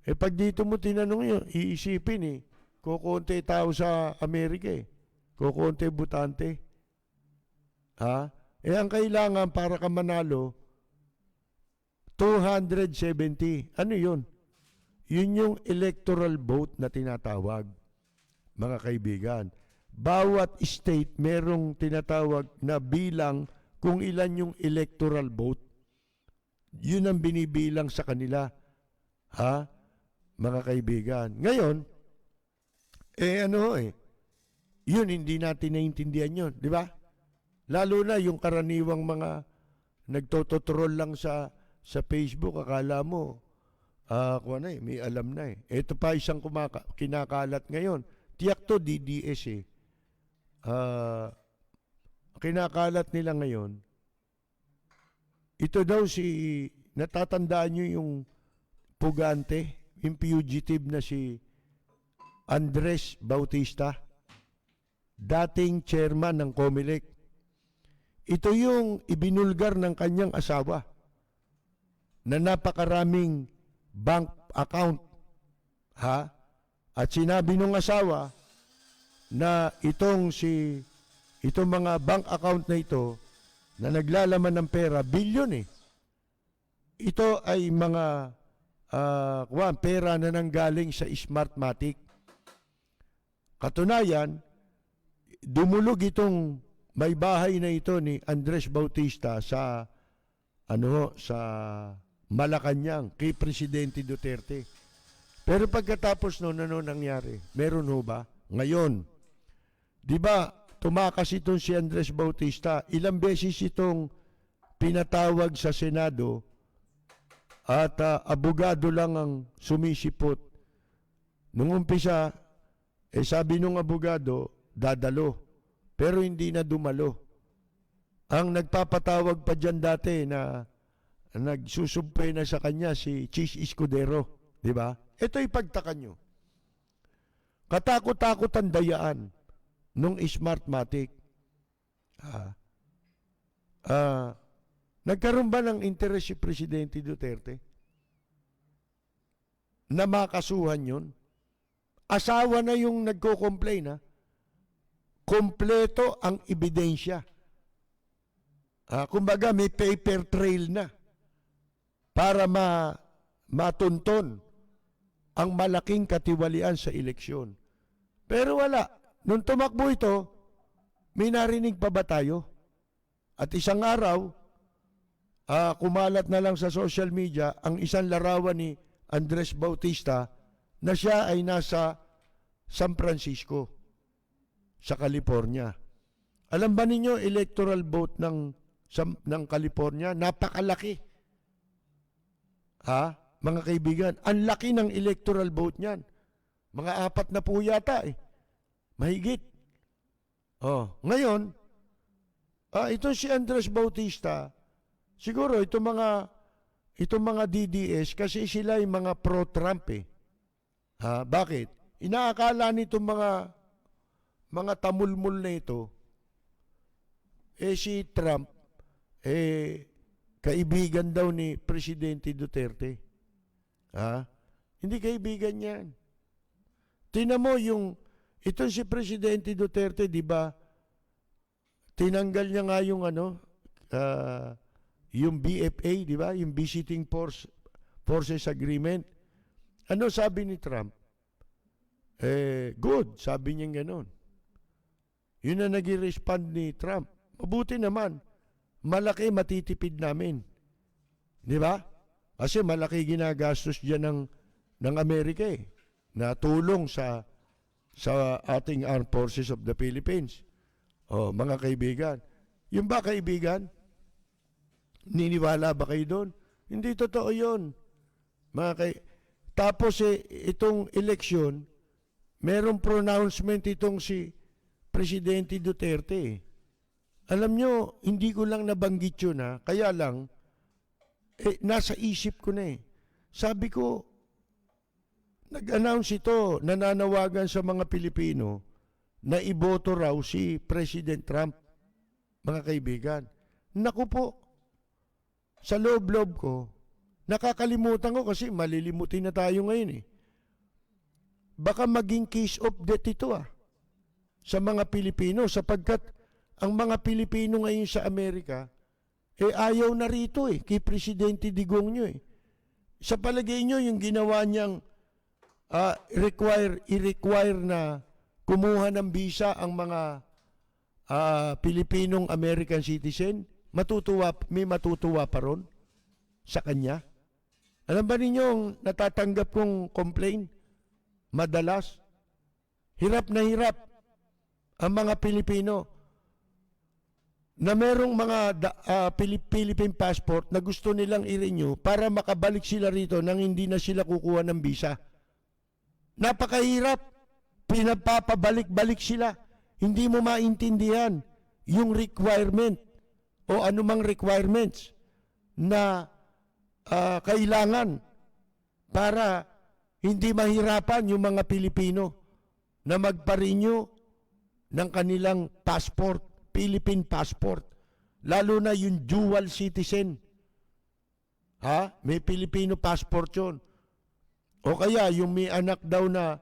Pag dito mo tinanong yun, iisipin kukunti tao sa Amerika kukunti butante. Ang kailangan para ka manalo, 270. Ano yun? Yun yung electoral vote na tinatawag, mga kaibigan. Bawat state merong tinatawag na bilang kung ilan yung electoral vote. Yun ang binibilang sa kanila. Mga kaibigan. Ngayon, yun, hindi natin naiintindihan yun. Di ba? Lalo na yung karaniwang mga nagtototrol lang sa Facebook, akala mo, may alam na Ito pa isang kinakalat ngayon. Tiyak to DDS kinakalat nila ngayon. Ito daw natatandaan nyo yung pugante, yung fugitive na si Andres Bautista, dating chairman ng COMELEC. Ito yung ibinulgar ng kanyang asawa na napakaraming bank account. At sinabi ng asawa na itong mga bank account na ito na naglalaman ng pera, bilyon Ito ay mga pera na nanggaling sa Smartmatic. Katunayan, dumulog itong may bahay na ito ni Andres Bautista sa Malacanang kay Presidente Duterte. Pero pagkatapos noon, ano nangyari? Meron ba? Ngayon, Di ba, tumakas itong si Andres Bautista. Ilang beses itong pinatawag sa Senado at abogado lang ang sumisipot. Nung umpisa, sabi nung abogado, dadalo. Pero hindi na dumalo. Ang nagpapatawag pa dyan dati na nagsusumpe na sa kanya si Chis Escudero. Di ba? Ito ipagtaka nyo. Katakot-takot ang dayaan nung Smartmatic. Nagkaroon ba ng interes si Presidente Duterte na makasuhan yun? Asawa na yung nagko-complain, ha? Kompleto ang ebidensya. Kumbaga may paper trail na para matunton ang malaking katiwalian sa eleksyon. Pero wala. Nung tumakbo ito, may narinig pa ba tayo? At isang araw, kumalat na lang sa social media ang isang larawan ni Andres Bautista na siya ay nasa San Francisco, sa California. Alam ba ninyo, electoral vote ng California, napakalaki. Mga kaibigan, ang laki ng electoral vote niyan. Mga 4 na po yata mahigit. Ngayon, itong si Andres Bautista, siguro itong mga DDS, kasi sila ay mga pro-Trump Bakit? Inaakala nitong mga tamulmul na ito, si Trump, kaibigan daw ni Presidente Duterte. Hindi kaibigan yan. Tingnan mo itong si Presidente Duterte, di ba, tinanggal niya nga yung BFA, di ba, yung Visiting Forces Agreement. Ano sabi ni Trump? Good, sabi niya gano'n. Yun na nag-respond ni Trump. Mabuti naman. Malaki matitipid namin. Di ba? Kasi malaki ginagastos dyan ng Amerika na tulong sa ating Armed Forces of the Philippines. Mga kaibigan. Yung ba kaibigan? Niniwala ba kayo doon? Hindi totoo yun. Tapos itong eleksyon, merong pronouncement itong si Presidente Duterte. Alam nyo, hindi ko lang nabanggit yun kaya lang, nasa isip ko na Sabi ko, nag-announce ito, nananawagan sa mga Pilipino na iboto raw si President Trump. Mga kaibigan, naku po, sa loob-loob ko, nakakalimutan ko kasi malilimutin na tayo ngayon Baka maging case of death ito sa mga Pilipino sapagkat ang mga Pilipino ngayon sa Amerika ayaw na rito kay Presidente Digong nyo Sa palagay nyo yung ginawa niyang i-require na kumuha ng visa ang mga Pilipinong American citizen, may matutuwa pa ron sa kanya. Alam ba ninyo ang natatanggap kong complaint? Madalas, hirap na hirap ang mga Pilipino na merong mga Philippine passport na gusto nilang i-renew para makabalik sila rito nang hindi na sila kukuha ng visa. Napakahirap. Pinapapabalik-balik sila. Hindi mo maintindihan yung requirement o anumang requirements na kailangan para hindi mahirapan yung mga Pilipino na magpa-renew ng kanilang passport, Philippine passport. Lalo na yung dual citizen. May Filipino passport yun. O kaya yung may anak daw na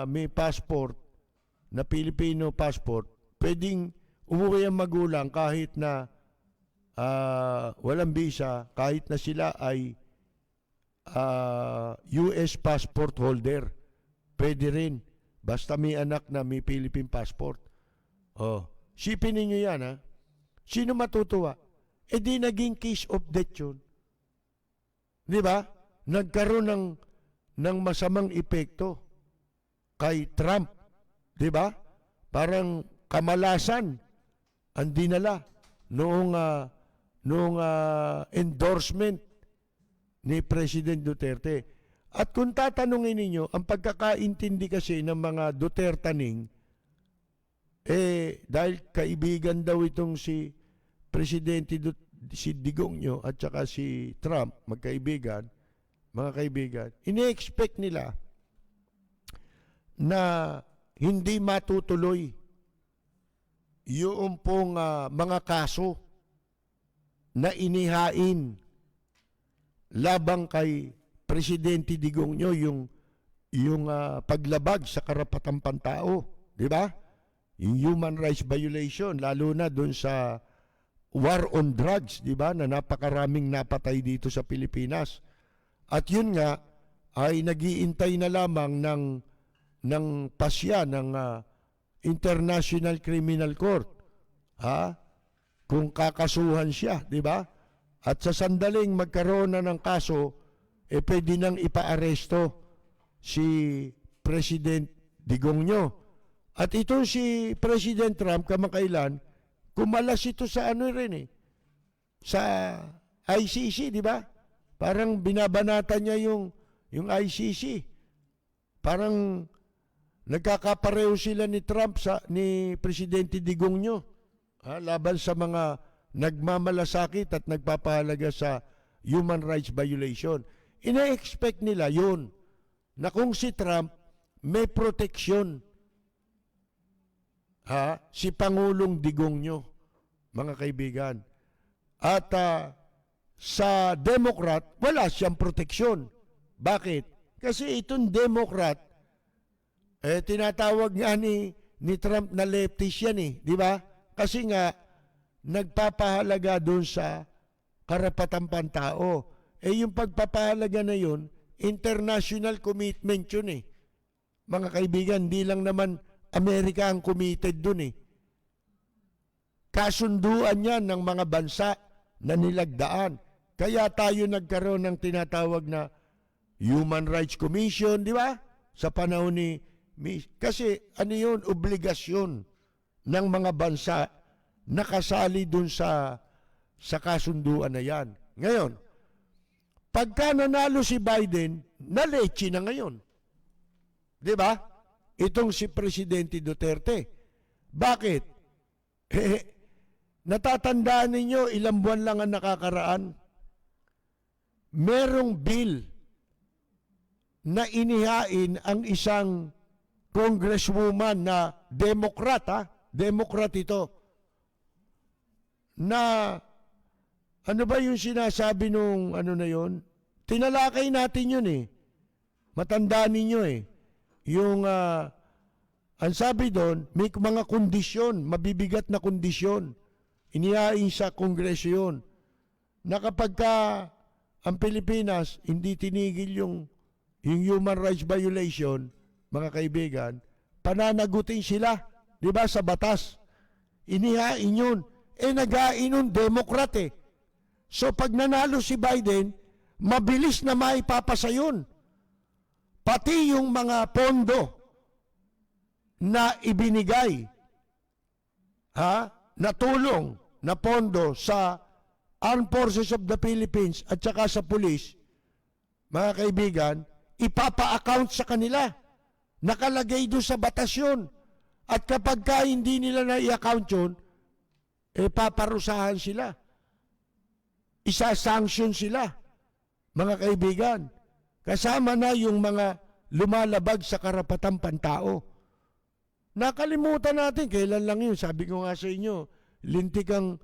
may passport, na Filipino passport, pwedeng umuwi ang magulang kahit na walang visa, kahit na sila ay US passport holder. Pwede rin. Basta may anak na may Philippine passport. Sipin ninyo yan Sino matutuwa? Di naging case of death yun. Di ba? Nagkaroon ng masamang epekto kay Trump. Di ba? parang kamalasan ang dinala noong endorsement ni President Duterte. At kung tatanungin ninyo, ang pagkakaintindi kasi ng mga Dutertaning, dahil kaibigan daw itong si Presidente si Digongyo at saka si Trump, magkaibigan, mga kaibigan, ini-expect nila na hindi matutuloy yung pong mga kaso na inihain labang kay Presidente Digongyo, yung paglabag sa karapatang pantao, di ba? Yung human rights violation, lalo na doon sa war on drugs, di ba, na napakaraming napatay dito sa Pilipinas. At yun nga ay nagiintay na lamang ng pasya ng International Criminal Court, kung kakasuhan siya, di ba? At sa sandaling magkaroon na ng kaso, pwede nang ipaaresto si President Digongyo. At ito si President Trump kamakailan, kumalas ito sa ano rin sa ICC, di ba? Parang binabanatan niya yung ICC. Parang nagkakapareho sila ni Trump ni Presidente Digongyo, laban sa mga nagmamalasakit at nagpapahalaga sa human rights violation. Ina-expect nila yun, na kung si Trump may proteksyon, si Pangulong Digongyo, mga kaibigan. At sa Democrat, wala siyang proteksyon. Bakit? Kasi itong Democrat, tinatawag nga ni Trump na leftist yan di ba? Kasi nga, nagpapahalaga doon sa karapatang pantao. Yung pagpapahalaga na yun, international commitment yun Mga kaibigan, di lang naman Amerika ang committed doon Kasunduan yan ng mga bansa na nilagdaan. Kaya tayo nagkaroon ng tinatawag na Human Rights Commission, di ba? Sa panahon kasi ano yun, obligasyon ng mga bansa nakasali dun sa kasunduan na yan. Ngayon, pagka nanalo si Biden, nalechi na ngayon. Di ba? Itong si Presidente Duterte. Bakit? Natatandaan ninyo, ilang buwan lang ang nakakaraan. Merong bill na inihain ang isang congresswoman na Democrat, Democrat ito, na ano ba yung sinasabi nung ano na yon? Tinalakay natin yun Matandaan ninyo Yung ang sabi doon, may mga kondisyon, mabibigat na kondisyon. Inihain sa Kongreso yun. Na kapag ang Pilipinas hindi tinigil yung human rights violation, mga kaibigan, pananagutin sila, di ba, sa batas. Inihain yun. Nag-hain nun, Democrat So pag nanalo si Biden, mabilis na maipapasa yun. Pati yung mga pondo na ibinigay, na tulong, na pondo sa Armed Forces of the Philippines at saka sa police, mga kaibigan, ipapa-account sa kanila. Nakalagay doon sa batas yun. At kapag hindi nila na-i-account yun, paparusahan sila. Isa-sanction sila, mga kaibigan. Kasama na yung mga lumalabag sa karapatang pantao. Nakalimutan natin, kailan lang yun. Sabi ko nga sa inyo, lintik ang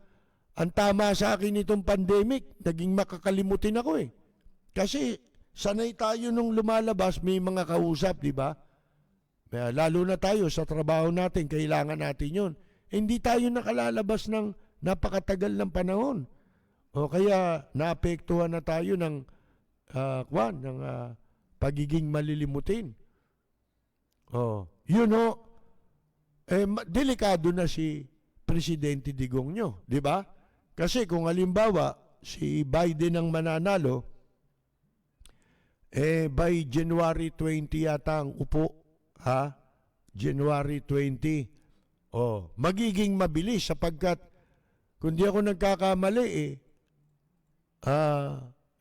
tama sa akin itong pandemic. Naging makakalimutin ako Kasi sanay tayo nung lumalabas, may mga kausap, di ba? Lalo na tayo sa trabaho natin, kailangan natin yun. Hindi tayo nakalalabas ng napakatagal ng panahon. O kaya naapektuhan na tayo ng pagiging malilimutin. Delikado na si Presidente Digongyo, di ba? Kasi kung halimbawa si Biden ang mananalo, by January 20 yata ang upo, January 20. magiging mabilis sapagkat kung di ako nagkakamali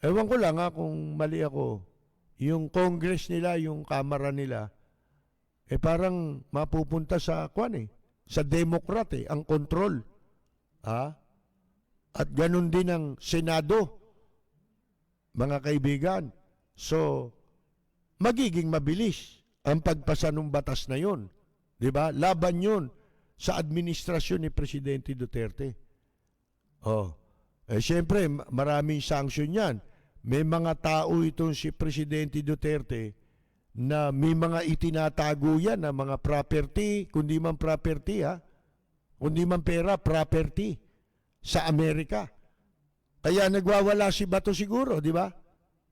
ewan ko lang kung mali ako, yung Congress nila, yung Kamara nila, parang mapupunta sa sa Democrat ang control. At ganun din ang Senado, mga kaibigan. So, magiging mabilis ang pagpasa ng batas na yun. Diba? Laban yun sa administrasyon ni Presidente Duterte. Siyempre, maraming sanction yan. May mga tao itong si Presidente Duterte na may mga itinatago yan na mga property, kundi man property kundi man pera, property sa Amerika. Kaya nagwawala si Bato siguro, di ba?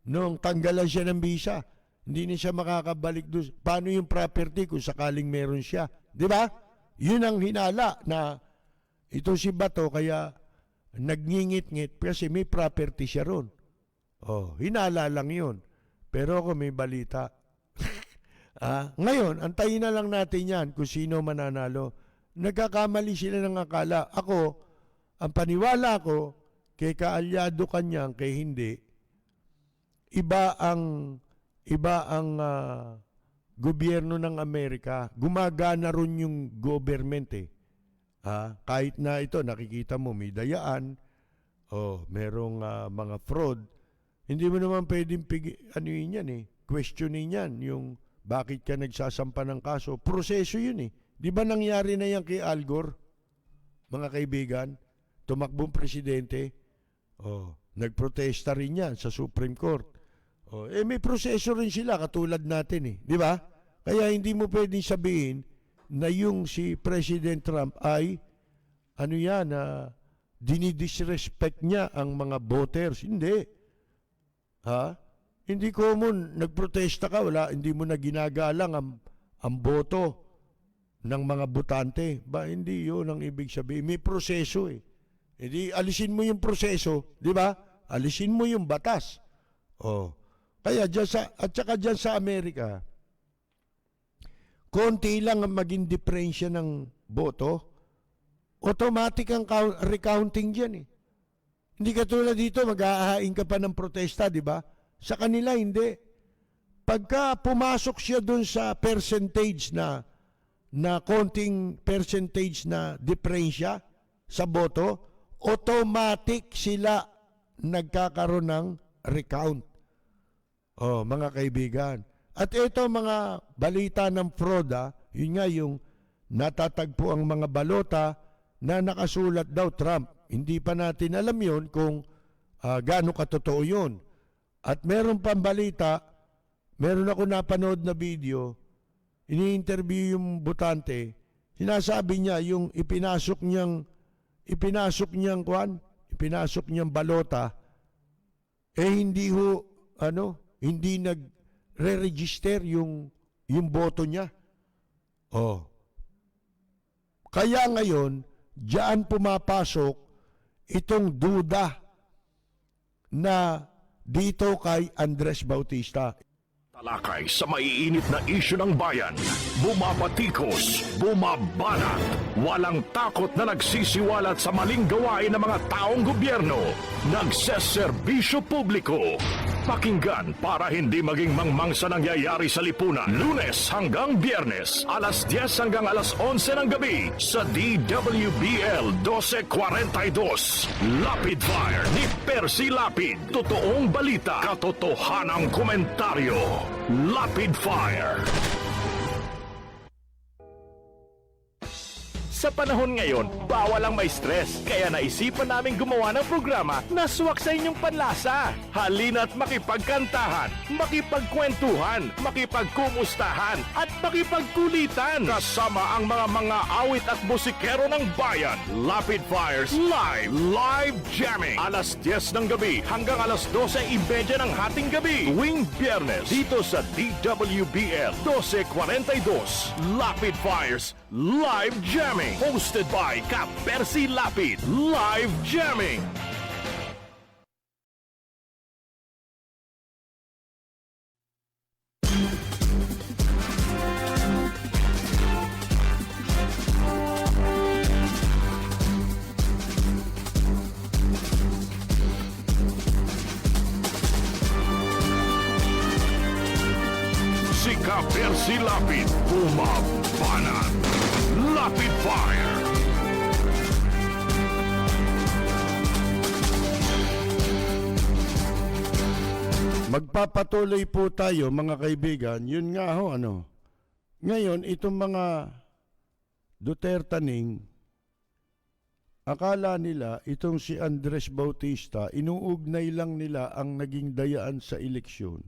Nung tanggalan siya ng visa, hindi na siya makakabalik doon. Paano yung property kung sakaling meron siya? Di ba? Yun ang hinala na ito si Bato kaya nagngingit-ngit kasi may property siya ron. Hinala lang yun. Pero ako may balita. Ngayon, antayin na lang natin yan kung sino mananalo. Nagkakamali sila ng akala. Ako, ang paniwala ko, kay kaalyado kanyang, kay hindi, iba ang gobyerno ng Amerika. Gumagana ron yung government kahit na ito, nakikita mo, may dayaan, merong mga fraud, hindi mo naman pwedeng questionin yan, yung bakit ka nagsasampa ng kaso. Proseso yun Di ba nangyari na yan kay Al Gore, mga kaibigan? Tumakbong presidente, nagprotesta rin yan sa Supreme Court. May proseso rin sila, katulad natin di ba? Kaya hindi mo pwedeng sabihin na yung si President Trump ay dinidisrespect niya ang mga voters. Hindi. Hindi common, nagprotesta ka, hindi mo na ginagalang ang boto ng mga botante. Hindi yun ang ibig sabihin. May proseso Hindi, alisin mo yung proseso, di ba? Alisin mo yung batas. Kaya at saka dyan sa Amerika, konti lang ang maging diferensya ng boto, automatic ang recounting dyan Hindi katulad dito, mag-aahain ka pa ng protesta, di ba? Sa kanila, hindi. Pagka pumasok siya dun sa percentage na konting percentage na diferensya sa boto, automatic sila nagkakaroon ng recount. Mga kaibigan. At ito mga balita ng fraud, yun nga yung natatagpo ang mga balota na nakasulat daw Trump. Hindi pa natin alam yun kung gaano katotoo yun. At meron pang balita, meron ako napanood na video, ini-interview yung botante, sinasabi niya yung ipinasok niyang balota, hindi nagre-register yung boto niya. Kaya ngayon, diyan pumapasok itong duda na dito kay Andres Bautista. Talakay sa maiinit na isyu ng bayan. Bumabatikos, bumabanat. Walang takot na nagsisiwalat sa maling gawain ng mga taong gobyerno. Nagseserbisyo publiko. Pakinggan para hindi maging mangmang sa nangyayari sa lipunan. Lunes hanggang Biyernes, alas 10 hanggang alas 11 ng gabi sa DWBL 1242. Lapid Fire ni Percy Lapid. Totoong balita, katotohanang komentaryo. Lapid Fire. Sa panahon ngayon, bawal ang may stress. Kaya naisipan namin gumawa ng programa na swak sa inyong panlasa. Halina't makipagkantahan, makipagkwentuhan, makipagkumustahan, at makipagkulitan. Kasama ang mga awit at musikero ng bayan. Lapid Fires Live Jamming. Alas 10 ng gabi hanggang alas 12:30 ng hating gabi. Tuwing Biyernes dito sa DWBL 1242. Lapid Fires Live Jamming. Hosted by Kap Percy Lapid. Live Jamming. Si Lapid bumabanat. Lapid Fire. Magpapatuloy po tayo mga kaibigan. Yun nga ho, ano. Ngayon, itong mga Dutertaning, akala nila itong si Andres Bautista, inuugnay lang nila ang naging dayaan sa eleksyon.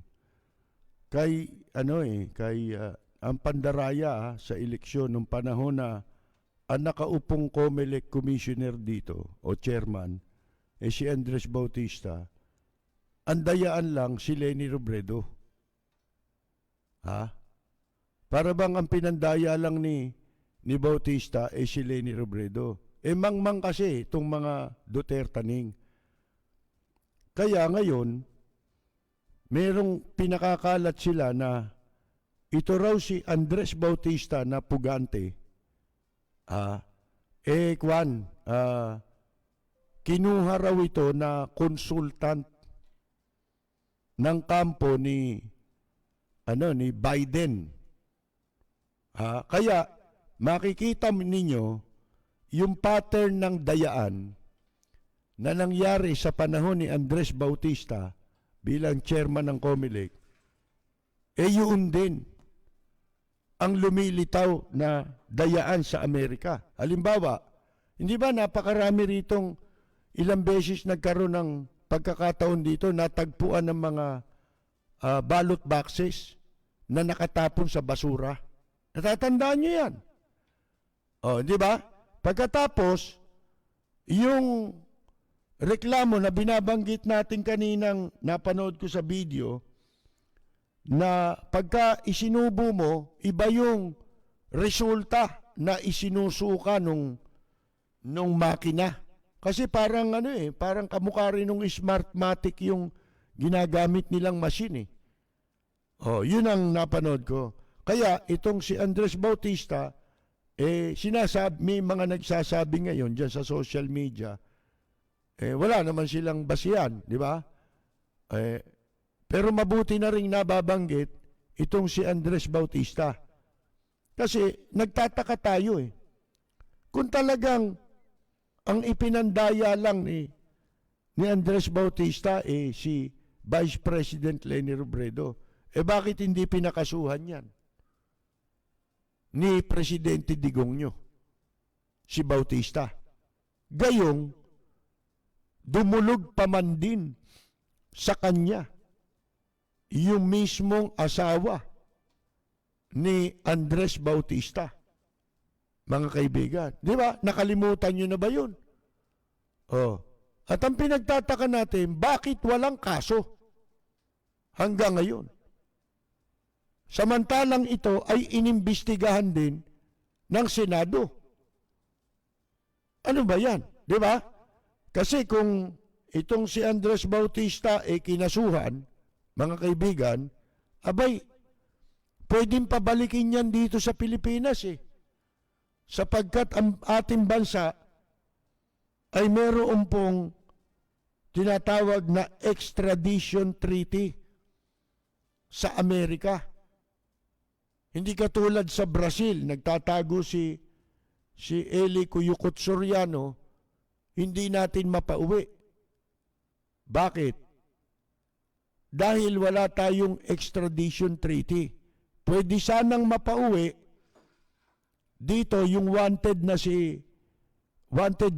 Kay, ang pandaraya sa eleksyon nung panahon na ang nakaupong COMELEC commissioner dito, o chairman, si Andres Bautista, ang dayaan lang si Leni Robredo. Ha? Para bang ang pinandaya lang ni Bautista si Leni Robredo. Mangmang kasi itong mga Dutertaning. Kaya ngayon, merong pinakakalat sila na ito raw si Andres Bautista na pugante. Kinuha raw ito na konsultant ng kampo ni Biden. Kaya makikita ninyo yung pattern ng dayaan na nangyari sa panahon ni Andres Bautista bilang chairman ng COMELEC, yun din ang lumilitaw na dayaan sa Amerika. Halimbawa, hindi ba napakarami ritong ilang beses nagkaroon ng pagkakataon dito, natagpuan ng mga ballot boxes na nakatapon sa basura. Natatandaan nyo yan. Di ba? Pagkatapos, yung reklamo na binabanggit natin kaninang napanood ko sa video, na pagka isinubo mo, iba yung resulta na isinusuka nung makina. Kasi parang parang kamukha rin nung Smartmatic yung ginagamit nilang machine. Yun ang napanood ko. Kaya itong si Andres Bautista, may mga nagsasabi ngayon dyan sa social media, wala naman silang basihan, di ba? Pero mabuti na rin nababanggit itong si Andres Bautista. Kasi nagtataka tayo kung talagang ang ipinandaya lang ni Andres Bautista si Vice President Leni Robredo, bakit hindi pinakasuhan yan ni Presidente Digongyo, si Bautista? Gayong dumulog pa man din sa kanya yung mismong asawa ni Andres Bautista. Mga kaibigan, di ba? Nakalimutan nyo na ba yun? At ang pinagtataka natin, bakit walang kaso hanggang ngayon? Samantalang ito ay inimbestigahan din ng Senado. Ano ba yan? Di ba? Kasi kung itong si Andres Bautista kinasuhan, mga kaibigan, pwedeng pabalikin yan dito sa Pilipinas sapagkat ang ating bansa ay meron pong tinatawag na extradition treaty sa Amerika. Hindi katulad sa Brazil, nagtatago si Eli Cuyucot Soriano, hindi natin mapauwi. Bakit? Dahil wala tayong extradition treaty. Pwede sanang mapauwi dito yung wanted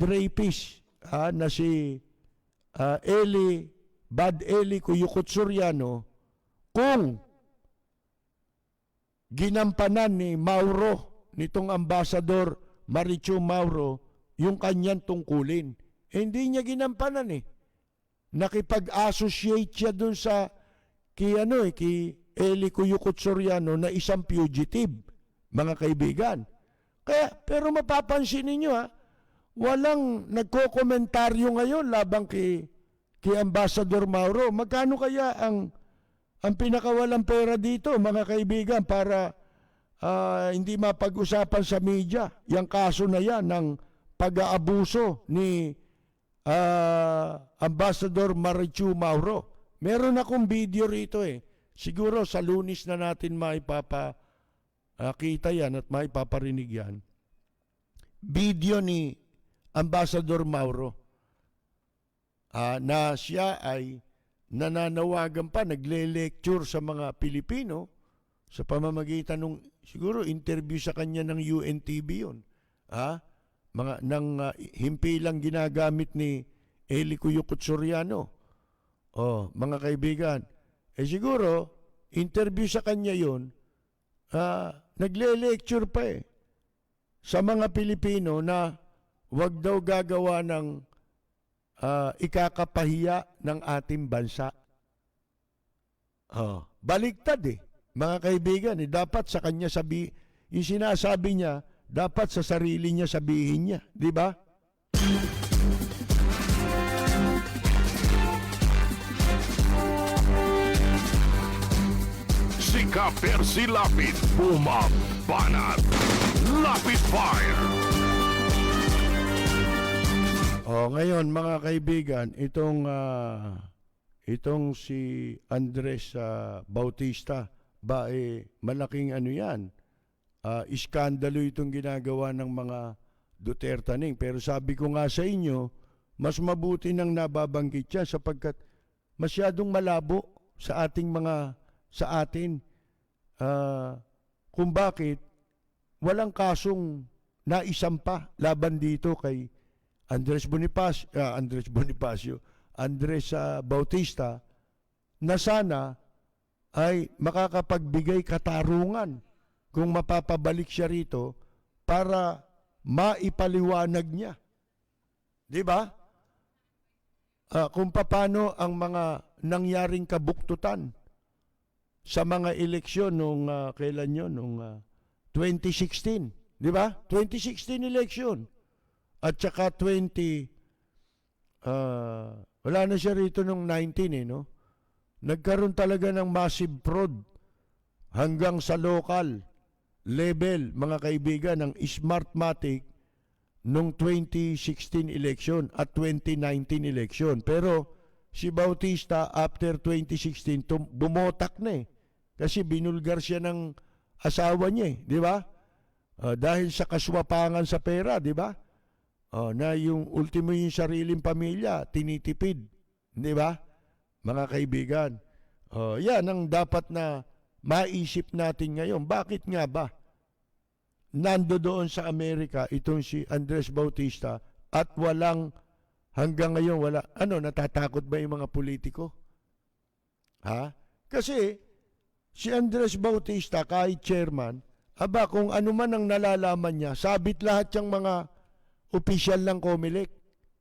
rapist na si Eli Cuyucot Soriano kung ginampanan ni Mauro, nitong Ambassador Marichu Mauro, yung kanyang tungkulin. Hindi niya ginampanan Nakipag-associate siya dun sa kay Eli Cuyucot Soriano na isang fugitive, mga kaibigan. Pero mapapansin ninyo walang nagko-komentaryo ngayon labang kay Ambassador Mauro. Magkano kaya ang pinakawalang pera dito, mga kaibigan, para hindi mapag-usapan sa media yung kaso na yan ng pag-aabuso ni Ambassador Marichu Mauro. Meron akong video rito Siguro sa Lunes na natin kita yan at may paparinig yan, video ni Ambassador Mauro na siya ay nananawagan pa, nagle-lecture sa mga Pilipino sa pamamagitan ng siguro interview sa kanya ng UNTV yun. Himpilang ginagamit ni Eli Cuyucot Soriano. Mga kaibigan, siguro interview sa kanya yun, nagle-lecture pa sa mga Pilipino na wag daw gagawa ng ikakapahiya ng ating bansa. Baliktad mga kaibigan, dapat sa kanya yung sinasabi niya, dapat sa sarili niya sabihin niya, di ba? Sika Percy Lapid, bumabanat. Lapid Fire! Ngayon mga kaibigan, itong si Andres Bautista, malaking yan, iskandalo itong ginagawa ng mga Dutertaning. Pero sabi ko nga sa inyo, mas mabuti nang nababanggit siya sapagkat masyadong malabo sa atin kung bakit walang kasong naisampa laban dito kay Andres Bautista na sana ay makakapagbigay katarungan kung mapapabalik siya rito para maipaliwanag niya. Di ba? Kung paano ang mga nangyaring kabuktutan sa mga eleksyon nung kailan yun? Nung 2016. Di ba? 2016 election. At saka wala na siya rito nung 19 no? Nagkaroon talaga ng massive fraud hanggang sa local level, mga kaibigan, ng Smartmatic nung 2016 election at 2019 election. Pero si Bautista after 2016 bumotak na kasi binulgar siya ng asawa niya di ba? Dahil sa kaswapangan sa pera, di ba? Na yung ultimo yung sariling pamilya tinitipid, di ba? Mga kaibigan, yan ang dapat na maisip natin ngayon. Bakit nga ba nando doon sa Amerika itong si Andres Bautista at hanggang ngayon wala, natatakot ba yung mga politiko? Kasi si Andres Bautista kahit chairman, kung ano man ang nalalaman niya, sabit lahat yung mga opisyal ng COMELEC.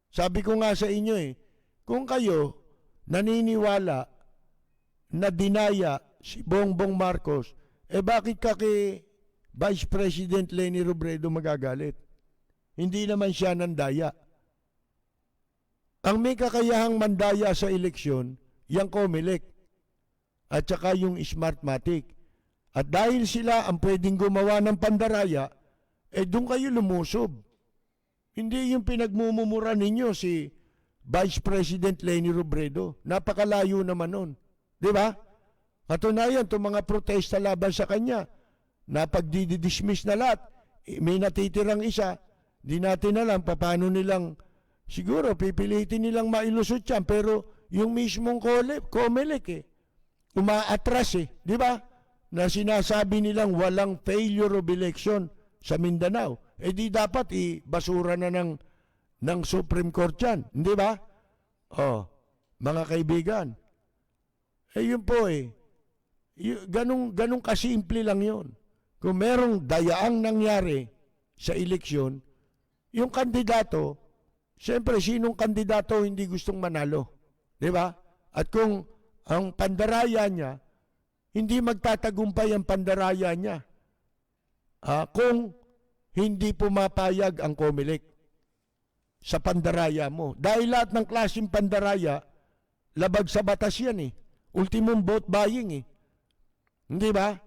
Sabi ko nga sa inyo kung kayo naniniwala na dinaya si Bongbong Marcos, bakit ka kay Vice President Leni Robredo magagalit? Hindi naman siya nandaya. Ang may kakayahang mandaya sa eleksyon, yung COMELEC at saka yung Smartmatic. At dahil sila ang pwedeng gumawa ng pandaraya, doon kayo lumusob. Hindi yung pinagmumura ninyo si Vice President Leni Robredo. Napakalayo naman nun. Di ba? Katunayan, itong mga protesta laban sa kanya, napagdidismiss na lahat. May natitirang isa, di natin alam paano nilang, siguro pipilitin nilang mailusot yan, pero yung mismong COMELEC umaatras di ba? Na sinasabi nilang walang failure of election sa Mindanao. Di dapat basura na ng Supreme Court yan. Hindi ba? Mga kaibigan. Yun po ganong kasimple lang yun. Kung merong dayaang nangyari sa eleksyon, yung kandidato, siyempre sinong kandidato hindi gustong manalo? Di ba? At kung ang pandaraya niya, hindi magtatagumpay ang pandaraya niya kung hindi pumapayag ang COMELEC sa pandaraya mo. Dahil lahat ng klaseng pandaraya, labag sa batas yan Ultimong vote buying Hindi ba?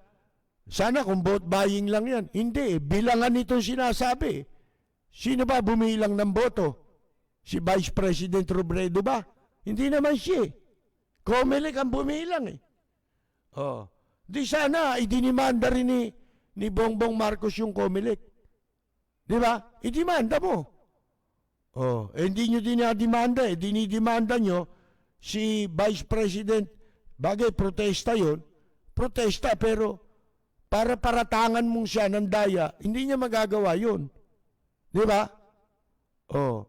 Sana kung vote buying lang yan. Hindi bilangan itong sinasabi. Sino ba bumilang ng boto? Si Vice President Robredo ba? Hindi naman siya COMELEC ang bumilang Di sana idinimanda rin ni Bongbong Marcos yung COMELEC. Di ba? Idemanda mo. Hindi nyo dinademanda eh. Dinidemanda nyo si Vice President. Bagay, protesta yun. Protesta, pero para paratangan mong siya ng daya, hindi niya magagawa yun. Di ba?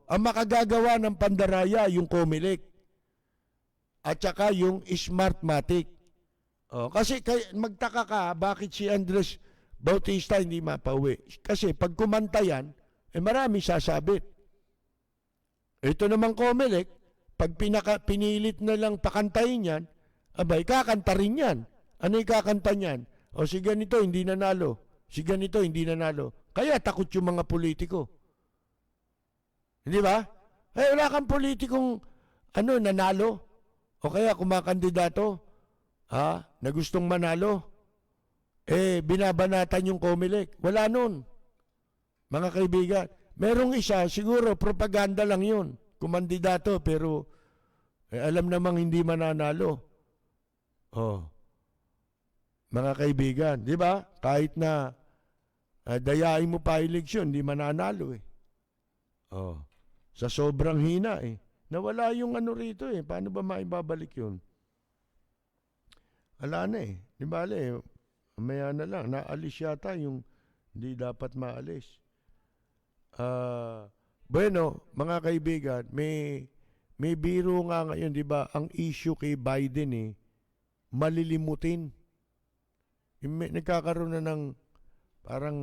Ang makagagawa ng pandaraya, yung COMELEC. At saka yung Smartmatic. Kasi magtaka ka, bakit si Andres Bautista hindi mapauwi? Kasi pag kumanta yan, marami sasabit. Ito naman COMELEC, pag pinilit na lang pakantahin yan, abay, kakanta rin yan. Ano yung kakanta niyan? Si ganito, hindi nanalo. Si ganito, hindi nanalo. Kaya takot yung mga politiko. Hindi ba? Wala kang politikong nanalo. O kaya kumakandidato na gustong manalo. Binabanatan yung COMELEC. Wala nun. Mga kaibigan. Merong isa, siguro propaganda lang yun. Kumandidato, pero alam namang hindi mananalo. Mga kaibigan, di ba? Kahit na dayain mo pa eleksyon, hindi mananalo eh. Sa sobrang hina eh. Nawala yung rito eh. Paano ba maibabalik yun? Wala na eh. Di ba maya na lang. Naalis yata yung hindi dapat maalis. Bueno, mga kaibigan, may biro nga ngayon, di ba? Ang issue kay Biden malilimutin. Nagkakaroon na ng parang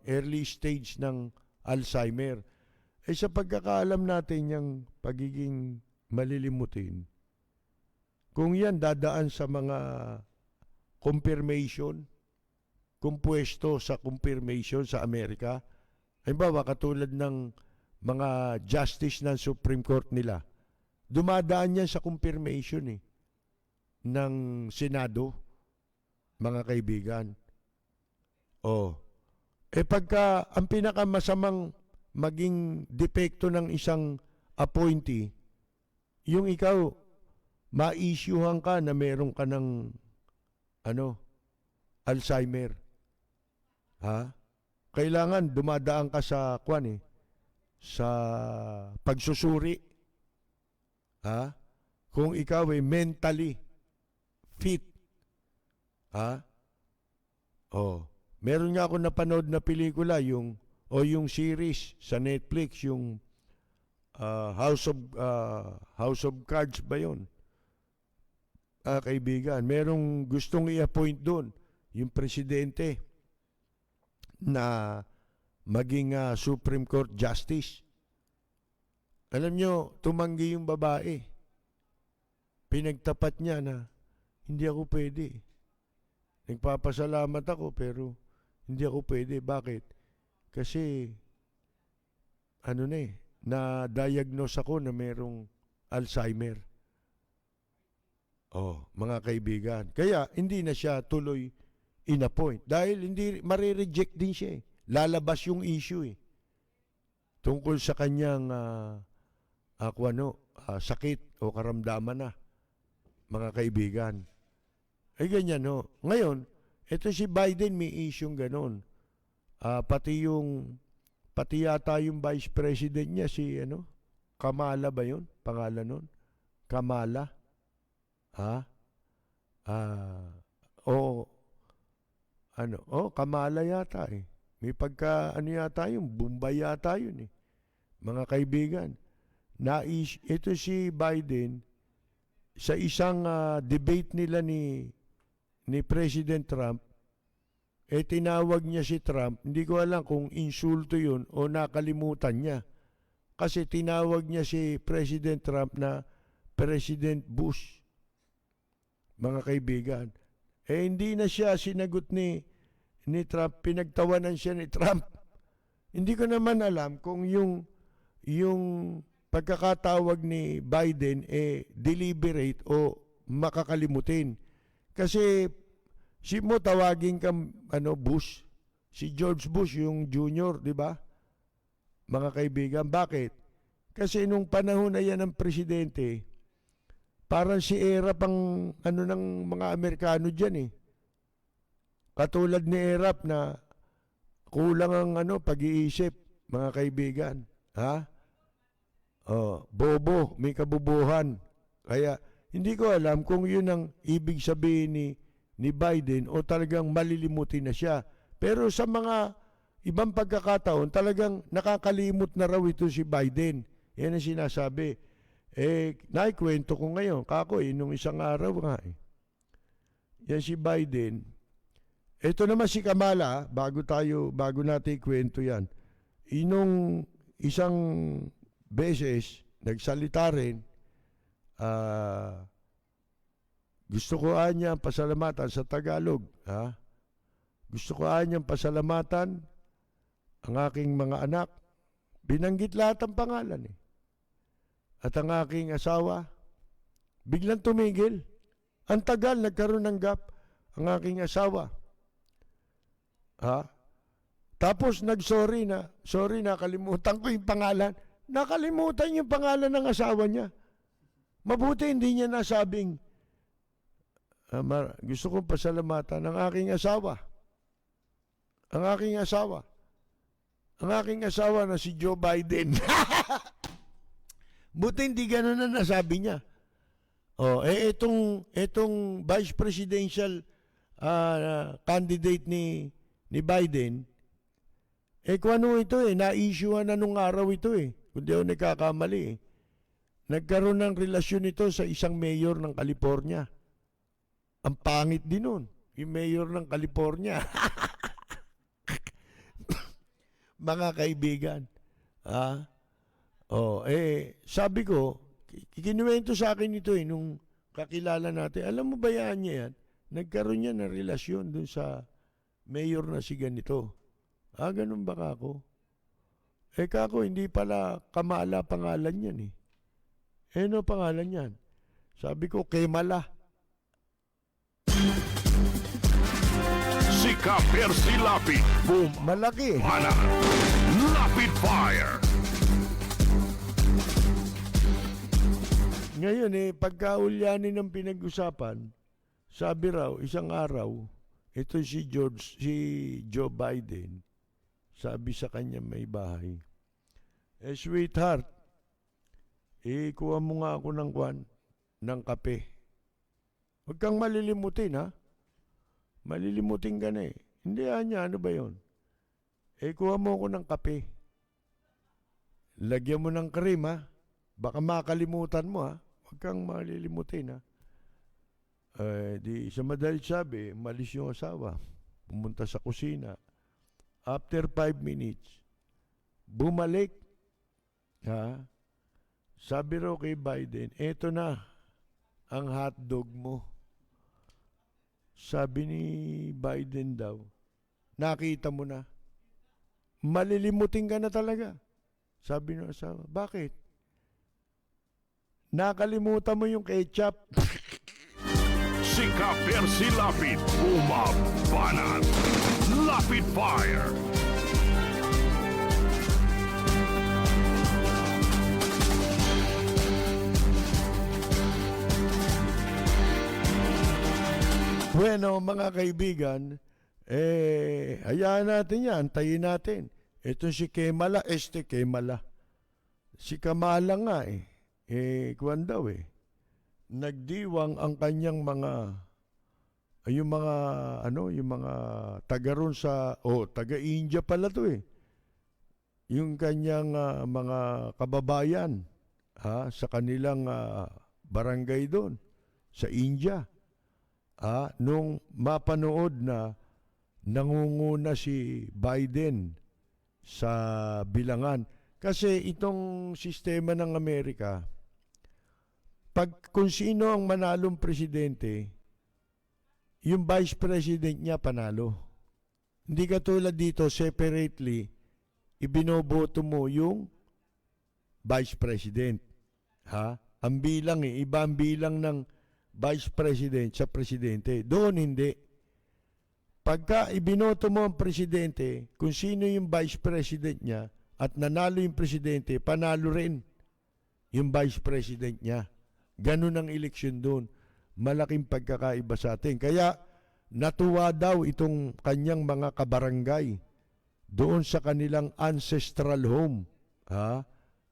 early stage ng Alzheimer. Sa pagkakaalam natin yung pagiging malilimutin, kung yan dadaan sa mga confirmation, kung pwesto sa confirmation sa Amerika, halimbawa katulad ng mga justice ng Supreme Court nila, dumadaan yan sa confirmation ng Senado, mga kaibigan. Pagka ang pinakamasamang maging depekto ng isang appointee, yung ikaw, ma-issuehan ka na meron ka ng Alzheimer. Kailangan dumadaan ka sa sa pagsusuri. Kung ikaw mentally fit. Meron nga ako napanood na pelikula, yung series sa Netflix, yung House of Cards ba yun? Kaibigan, merong gustong i-appoint doon yung presidente na maging Supreme Court Justice. Alam nyo, tumanggi yung babae. Pinagtapat niya na hindi ako pwede. Nagpapasalamat ako pero hindi ako pwede. Bakit? Kasi na-diagnose ako na merong Alzheimer. Mga kaibigan. Kaya hindi na siya tuloy in-appoint. Dahil hindi marireject din siya. Lalabas yung issue tungkol sa kanyang sakit o karamdaman na. Mga kaibigan. Ganyan Ngayon, ito si Biden may issue ganon. Pati yata yung vice president niya si Kamala ba yun? Pangalan nun? Kamala? Kamala yata May pagka yata yun, Bombay yata yun Mga kaibigan. Ito si Biden sa isang debate nila ni President Trump, tinawag niya si Trump, hindi ko alam kung insulto yun o nakalimutan niya. Kasi tinawag niya si President Trump na President Bush. Mga kaibigan. Hindi na siya sinagot ni Trump, pinagtawanan siya ni Trump. Hindi ko naman alam kung yung pagkakatawag ni Biden deliberate o makakalimutin. Kasi mo tawagin kang Bush, si George Bush yung junior, di ba? Mga kaibigan, bakit? Kasi nung panahon na yan ng presidente, parang si era pang ng mga Amerikano diyan katulad ni Erap na kulang ang pag-iisip, mga kaibigan. Ha? Oh, bobo, may kabubuhan. Kaya hindi ko alam kung yun ang ibig sabihin ni Biden o talagang malilimutin na siya. Pero sa mga ibang pagkakataon, talagang nakakalimot na raw ito si Biden. Yan ang sinasabi. Naikwento ko ngayon, kako nung isang araw nga Yan si Biden. Ito naman si Kamala, bago natin ikwento yan. Inong isang beses, nagsalita rin, gusto ko niya pasalamatan sa Tagalog. Ha? Gusto ko niya pasalamatan ang aking mga anak. Binanggit lahat ang pangalan At ang aking asawa, biglang tumigil. Ang tagal, nagkaroon ng gap ang aking asawa. Ha? Tapos sorry na, kalimutan ko yung pangalan. Nakalimutan yung pangalan ng asawa niya. Mabuti hindi niya nasabing, gusto kong pasalamatan ang aking asawa. Ang aking asawa na si Joe Biden. Buti hindi ganun na nasabi niya. Itong vice presidential candidate ni Biden, kung ano ito na-issuean na nung araw ito kung di ako nagkakamali Nagkaroon ng relasyon ito sa isang mayor ng California. Ang pangit din nun, yung mayor ng California. Mga kaibigan, sabi ko, kinuwento sa akin ito nung kakilala natin. Alam mo ba yan? Nagkaroon niya ng relasyon dun sa mayor na si ganito. Ganun ba kako? Kako, hindi pala Kamala pangalan yan ano pangalan yan? Sabi ko, Kemala. Si Ka-Percy Lapid. Boom. Malaki. Mana. Lapid Fire. Ngayon pagkaulyanin ng pinag-usapan, sabi raw, isang araw, ito si Joe Biden, sabi sa kanya may bahay, sweetheart, kuha mo nga ako ng kape. Huwag kang malilimutin, ha? Malilimutin ka na Hindi, ano ba yon? Kuha mo ako ng kape. Lagyan mo ng cream, ha? Baka makalimutan mo, ha? Huwag kang malilimutin, ha? Di sa madalit sabi, malis yung asawa. Pumunta sa kusina. After 5 minutes, bumalik. Ha? Sabi raw kay Biden, eto na ang hotdog mo. Sabi ni Biden daw, nakita mo na. Malilimutin ka na talaga. Sabi ng asawa, bakit? Nakalimutan mo yung ketchup. Si Ka-Percy Lapid. Umabanat. Lapid Fire. Bueno, mga kaibigan, hayaan natin yan, antayin natin. Ito si Kemala, Kemala. Si Kamala nga kuwan daw nagdiwang ang kanyang yung mga taga ron sa, taga-India pala to yung kanyang mga kababayan, sa kanilang barangay doon, sa India. Nung mapanood na nangunguna si Biden sa bilangan. Kasi itong sistema ng Amerika, kung sino ang manalong presidente, yung vice president niya panalo. Hindi katulad dito, separately, ibinoboto mo yung vice president. Ang bilang iba ang bilang ng vice president sa presidente. Doon hindi. Pagka ibinoto mo ang presidente, kung sino yung vice president niya at nanalo yung presidente, panalo rin yung vice president niya. Ganun ang eleksyon doon. Malaking pagkakaiba sa atin. Kaya natuwa daw itong kanyang mga kabarangay doon sa kanilang ancestral home,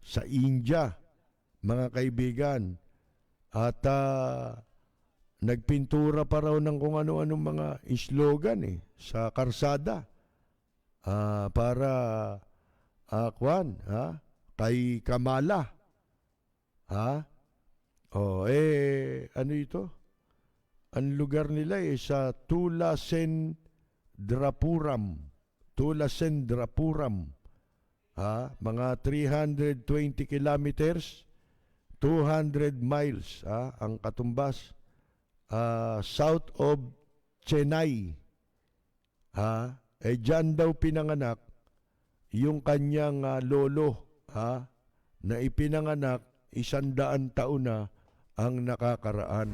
sa India, mga kaibigan. At nagpintura pa raw ng kung ano-anong mga slogan sa karsada para kay Kamala. Ano ito? Ang lugar nila sa Tulasendrapuram. Mga 320 kilometers, 200 miles ang katumbas south of Chennai. Diyan daw pinanganak yung kanyang lolo na ipinanganak 100 taon na ang nakakaraan.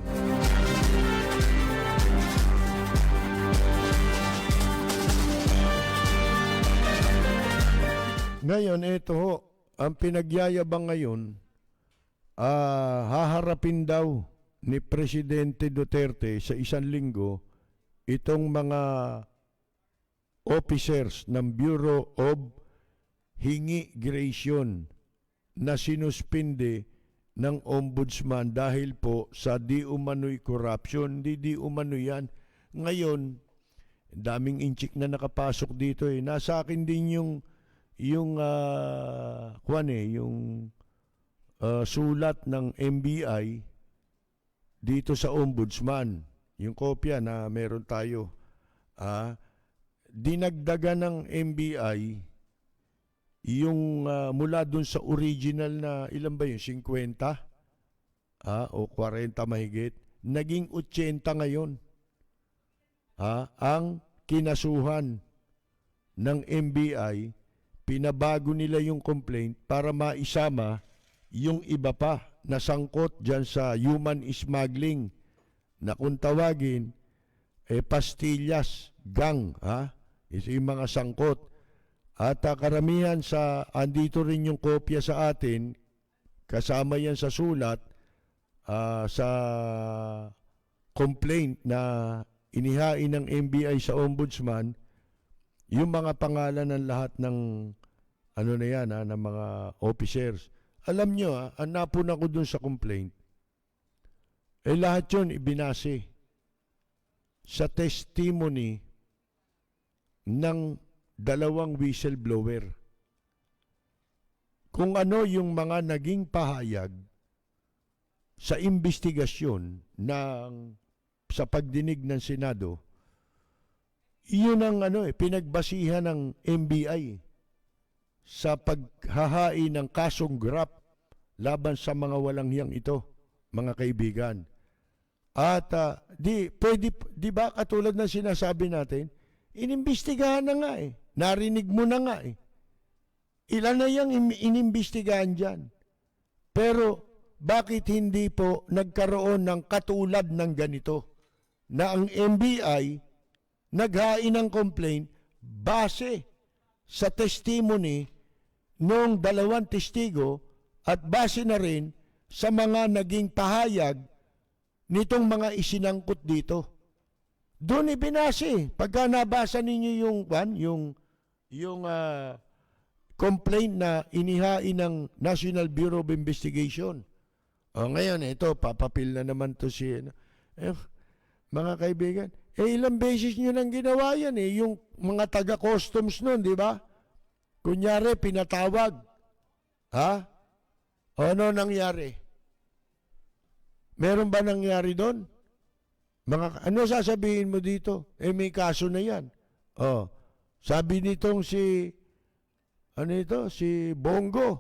Ngayon, ito ho, ang pinagyayabang ngayon, haharapin daw ni Presidente Duterte sa 1 linggo itong mga officers ng Bureau of Immigration na sinuspinde ng Ombudsman dahil po sa di umano'y corruption. Di umano yan. Ngayon, daming inchik na nakapasok dito Nasa akin din yung sulat ng NBI dito sa Ombudsman. Yung kopya na meron tayo. Dinagdagan ng NBI yung mula dun sa original na ilan ba yun? 50? O 40 mahigit. Naging 80 ngayon. Ang kinasuhan ng NBI, pinabago nila yung complaint para maisama yung iba pa na sangkot dyan sa human smuggling na kung tawagin, pastillas, gang, Ito yung mga sangkot. At karamihan andito rin yung kopya sa atin, kasama yan sa sulat, sa complaint na inihain ng NBI sa Ombudsman, yung mga pangalan ng lahat ng ng mga officers. Alam nyo, ang napuna ko dun sa complaint, lahat yun ibinase sa testimony ng 2 whistleblower. Kung ano yung mga naging pahayag sa investigasyon sa pagdinig ng Senado, yun ang pinagbasihan ng NBI sa paghahain ng kasong graft laban sa mga walang hiyang ito, mga kaibigan. At di ba katulad ng sinasabi natin, inimbestigahan na nga Narinig mo na nga Ilan na yung inimbestigahan dyan. Pero bakit hindi po nagkaroon ng katulad ng ganito na ang NBI naghain ng complaint base sa testimony ng 2 testigo at base na rin sa mga naging pahayag nitong mga isinangkot dito. Doon ibinase. Pagka nabasa ninyo yung complaint na inihain ng National Bureau of Investigation. Ngayon, ito, papapil na naman to mga kaibigan. Ilang beses nyo nang ginawa yan Yung mga taga-customs nun, di ba? Kunyari, pinatawag. Ano nangyari? Meron ba nangyari doon? Ano sasabihin mo dito? May kaso na yan. Sabi nitong si Bongo,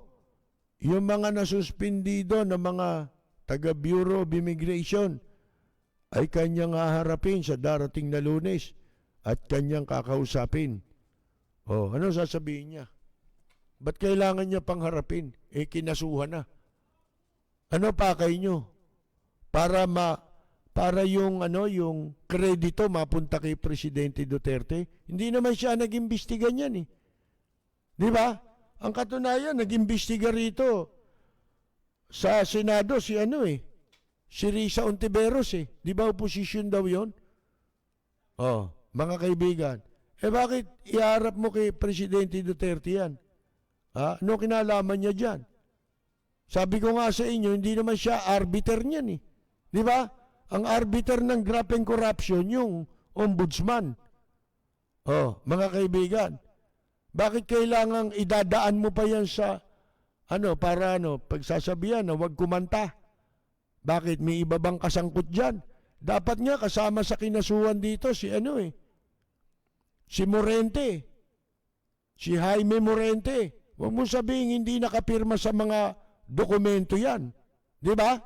yung mga nasuspindido na mga taga-Bureau of Immigration ay kanyang haharapin sa darating na Lunes at kanyang kakausapin. Ano sasabihin niya? Ba't kailangan niya pang harapin? Kinasuhan na. Ano pakay nyo? Para yung kredito mapunta kay Presidente Duterte. Hindi naman siya nag-imbestiga niyan Di ba? Ang katunayan, nag-imbestiga rito sa Senado si Risa Ontiveros Di ba opposition daw yon? Oh, mga kaibigan. Bakit iharap mo kay Presidente Duterte yan? Ano kinalaman niya dyan? Sabi ko nga sa inyo, hindi naman siya arbiter niyan eh. Di ba? Ang arbiter ng graft and corruption, yung ombudsman. Mga kaibigan, bakit kailangang idadaan mo pa yan sa, para pagsasabihan na huwag kumanta? Bakit? May iba bang kasangkot dyan? Dapat nga kasama sa kinasuhan dito si si Morente. Si Jaime Morente. Huwag mo sabihin hindi nakapirma sa mga dokumento yan. Di ba?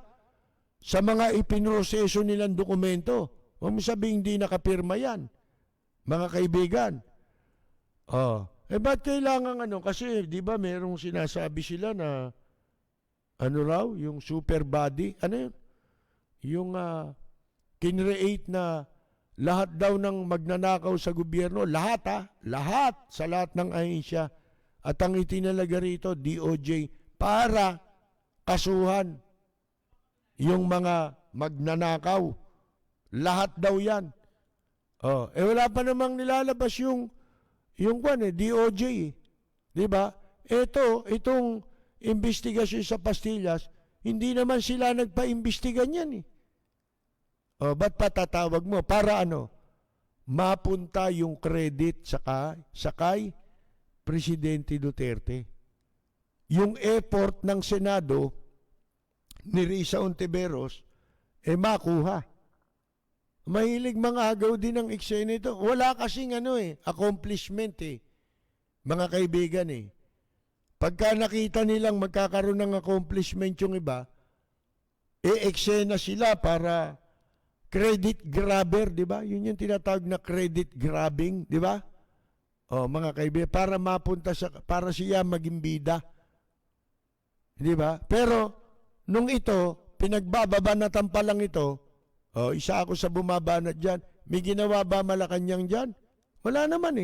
Sa mga ipinroseso nilang dokumento. Huwag mo sabihin hindi nakapirma yan. Mga kaibigan. Ba't kailangan Kasi di ba merong sinasabi sila na raw? Yung super body. Ano yun? Yung kinreate na lahat daw ng magnanakaw sa gobyerno. Lahat lahat sa lahat ng ahensya. At ang itinalaga rito, DOJ, para kasuhan yung mga magnanakaw. Lahat daw yan. Wala pa namang nilalabas yung DOJ. Diba? Itong investigasyon sa pastillas, hindi naman sila nagpa-imbestiga niyan eh. Ba't patatawag mo? Para mapunta yung credit sa kay Presidente Duterte. Yung effort ng Senado ni Risa Ontiveros, makuha. Mahilig mga agaw din ng eksena ito. Wala kasing accomplishment mga kaibigan Pagka nakita nilang magkakaroon ng accomplishment yung iba, eksena sila para credit grabber, di ba? Yun yung tinatawag na credit grabbing, di ba? Mga kaibigan, para mapunta para siya maging bida. Di ba? Pero, nung pinagbababanatan pa lang ito, isa ako sa bumabanat dyan, may ginawa ba Malacanang dyan? Wala naman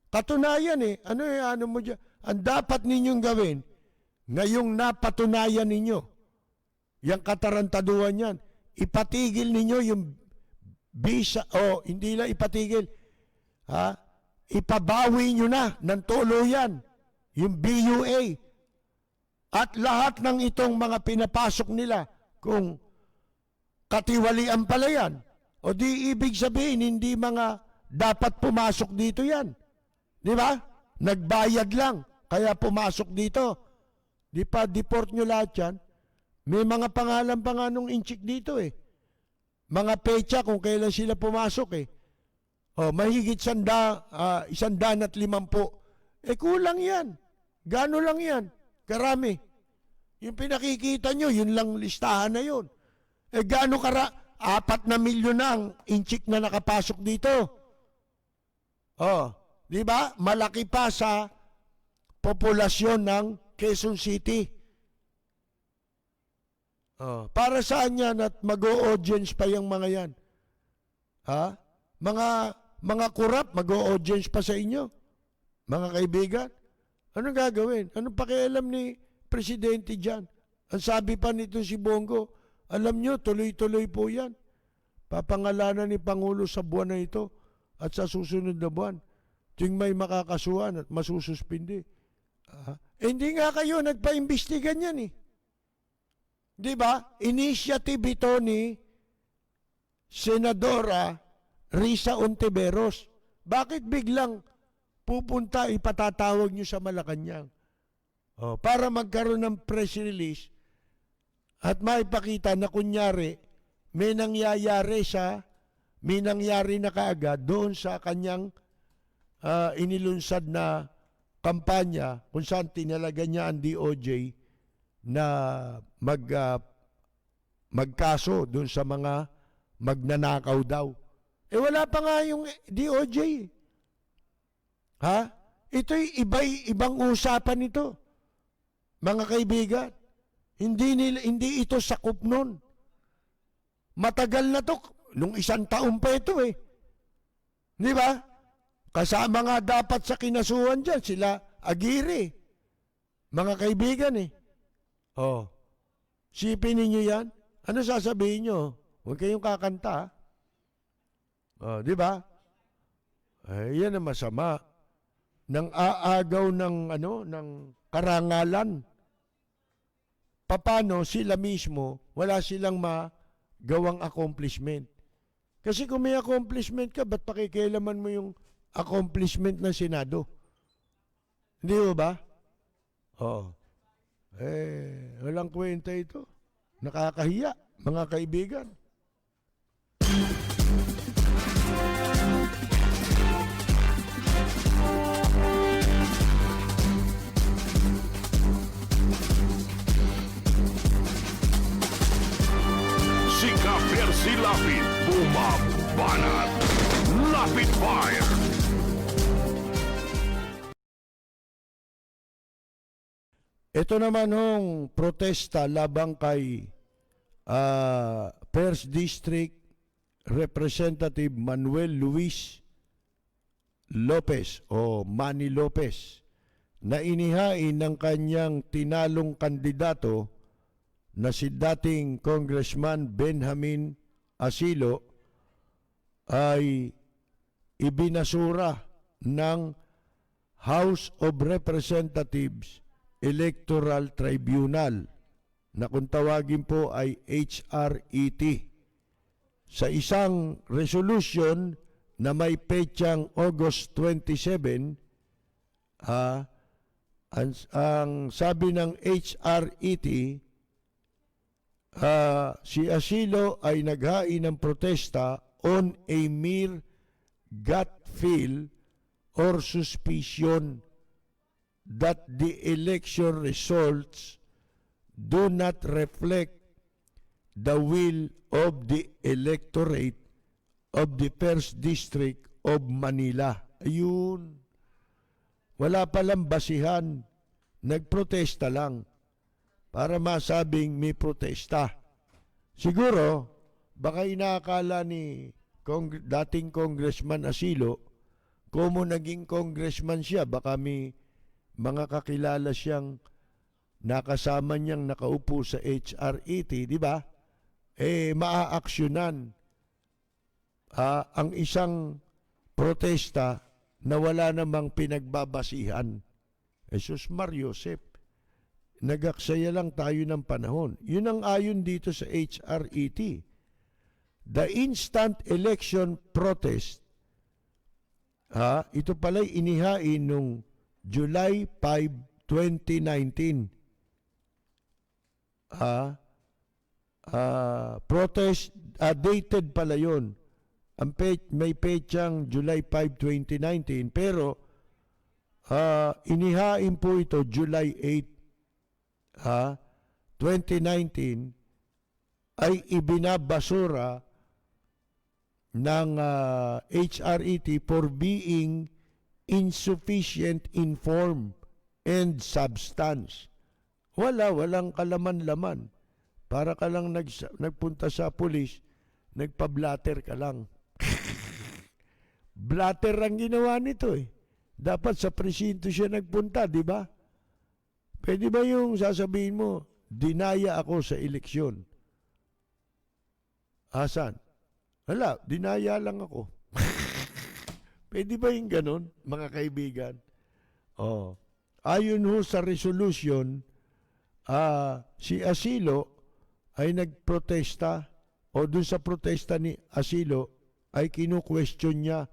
Katunayan ano mo dyan? Ang dapat ninyong gawin, ngayong napatunayan ninyo, yung katarantaduhan yan, ipatigil ninyo yung visa, hindi lang ipatigil, ipabawi nyo na ng tuluyan, yung BUA, at lahat ng itong mga pinapasok nila, kung katiwalian pala yan, o di ibig sabihin, hindi mga dapat pumasok dito yan. Di ba? Nagbayad lang, kaya pumasok dito. Di pa, deport nyo lahat yan. May mga pangalan pa nga nung inchik dito Mga pecha kung kailan sila pumasok mahigit 150. Kulang yan. Gano lang yan? Karami. Yung pinakikita nyo, yun lang listahan na yun. Gano 4 na milyon na ang inchik na nakapasok dito. Di ba? Malaki pa sa populasyon ng Quezon City. Para saan yan at mag-o-audience pa yung mga yan? Mga kurap, mag-o-audience pa sa inyo? Mga kaibigan? Anong gagawin? Anong pakialam ni Presidente dyan? Ang sabi pa nito si Bongo, alam nyo, tuloy-tuloy po yan. Papangalanan ni Pangulo sa buwan na ito at sa susunod na buwan. Tuwing may makakasuhan at masususpindi. Hindi nga kayo nagpa-imbestigan yan Di ba? Initiative ito ni Senadora Risa Ontiveros. Bakit biglang pupunta, ipatatawag nyo sa Malacanang? Para magkaroon ng press release at maipakita na kunyari may nangyari na kaagad doon sa kanyang inilunsad na kampanya kung saan tinalaga niya ang DOJ na magkaso doon sa mga magnanakaw daw. Wala pa nga yung DOJ. Ito'y ibang usapan ito. Mga kaibigan, hindi ito sakop nun. Matagal na to, nung 1 taon pa ito Di ba? Kasama nga dapat sa kinasuhan dyan, sila Aguirre. Mga kaibigan sipin ninyo yan. Ano sasabihin nyo? Huwag kayong kakanta Di ba? Yan ang masama. Nang aagaw ng karangalan. Paano sila mismo, wala silang magawang accomplishment. Kasi kung may accomplishment ka, ba't pakikialaman mo yung accomplishment ng Senado? Hindi mo ba? Oo. Walang kwenta ito. Nakakahiya, mga kaibigan. Si Kaper si Lapid, bumabanat. Lapid Fire! Ito naman hong protesta labang kay First District Representative Manuel Luis Lopez o Manny Lopez na inihain ng kanyang tinalong kandidato na si dating Congressman Benjamin Asilo ay ibinasura ng House of Representatives Electoral Tribunal na kung tawagin po ay HRET sa isang resolution na may petsang August 27. Ang sabi ng HRET, si Asilo ay naghain ng protesta on a mere gut feel or suspicion that the election results do not reflect the will of the electorate of the First District of Manila. Ayun. Wala palang basihan. Nagprotesta lang para masabing may protesta. Siguro, baka inaakala ni dating Congressman Asilo, kung naging congressman siya, baka may mga kakilala siyang nakasama niyang nakaupo sa HRET, di ba? Maaaksyonan ang isang protesta na wala namang pinagbabasihan. Jesus Mariosep, nagaksaya lang tayo ng panahon. Yun ang ayon dito sa HRET. The instant election protest, ito pala'y inihain nung July 5, 2019. Protest, dated pala yun. May petsang July 5, 2019, pero inihain po ito July 8, 2019, ay ibinabasura ng HRET for being insufficient in form and substance. Walang kalaman-laman. Para ka lang nagpunta sa pulis, nagpa-blatter ka lang. Blatter ang ginawa nito eh. Dapat sa presinto siya nagpunta, di ba? Pwede ba yung sasabihin mo, dinaya ako sa eleksyon? Asan? Wala, dinaya lang ako. Pwede ba yung ganun, mga kaibigan? Ayon ho sa resolution, si Asilo ay nagprotesta o dun sa protesta ni Asilo ay kinu-question niya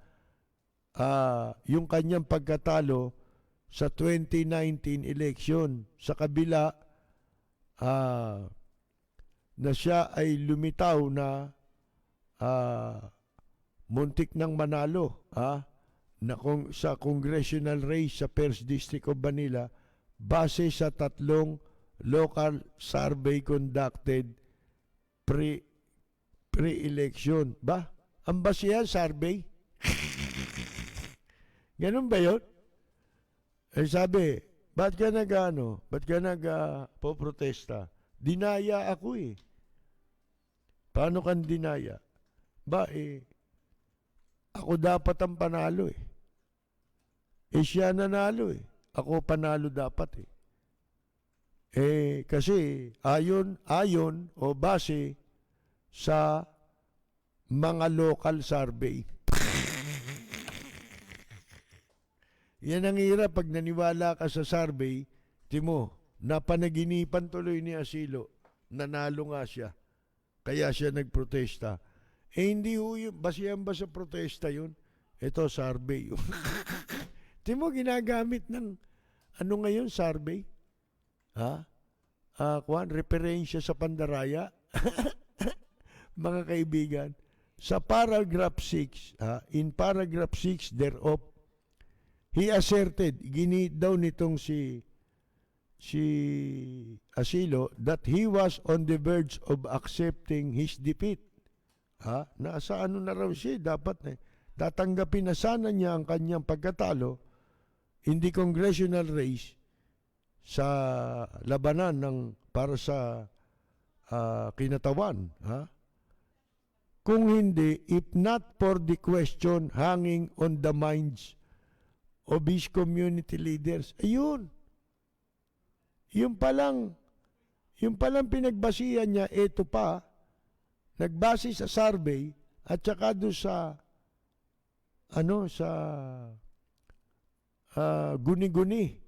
yung kanyang pagkatalo sa 2019 election. Sa kabila na siya ay lumitaw na muntik ng manalo na sa congressional race sa First District of Manila base sa 3 local survey conducted pre-election. Ba? Ang basihan survey? Ganun ba yun? Sabi, ba't ka nag-poprotesta? Dinaya ako eh. Paano kang dinaya? Ako dapat ang panalo eh. Siya nanalo eh. Ako panalo dapat eh. Kasi ayon o base sa mga local survey. Yan ang hirap pag naniwala ka sa survey, timo, napanaginipan tuloy ni Asilo, nanalo nga siya. Kaya siya nagprotesta. Hindi ho yun, basihan ba sa protesta yun? Ito, survey. Timo, ginagamit ng, ano ngayon, survey? Ha? Referensya sa pandaraya? Mga kaibigan, sa paragraph 6, in paragraph 6 thereof, he asserted, ginit daw nitong si Asilo, that he was on the verge of accepting his defeat. Nasa ano na raw siya, dapat tatanggapin na sana niya ang kanyang pagkatalo in the congressional race sa labanan ng para sa kinatawan. Kung hindi, if not for the question hanging on the minds of his community leaders. Ayun. Yung palang pinagbasihan niya, ito pa, nagbase sa survey at saka doon sa guni-guni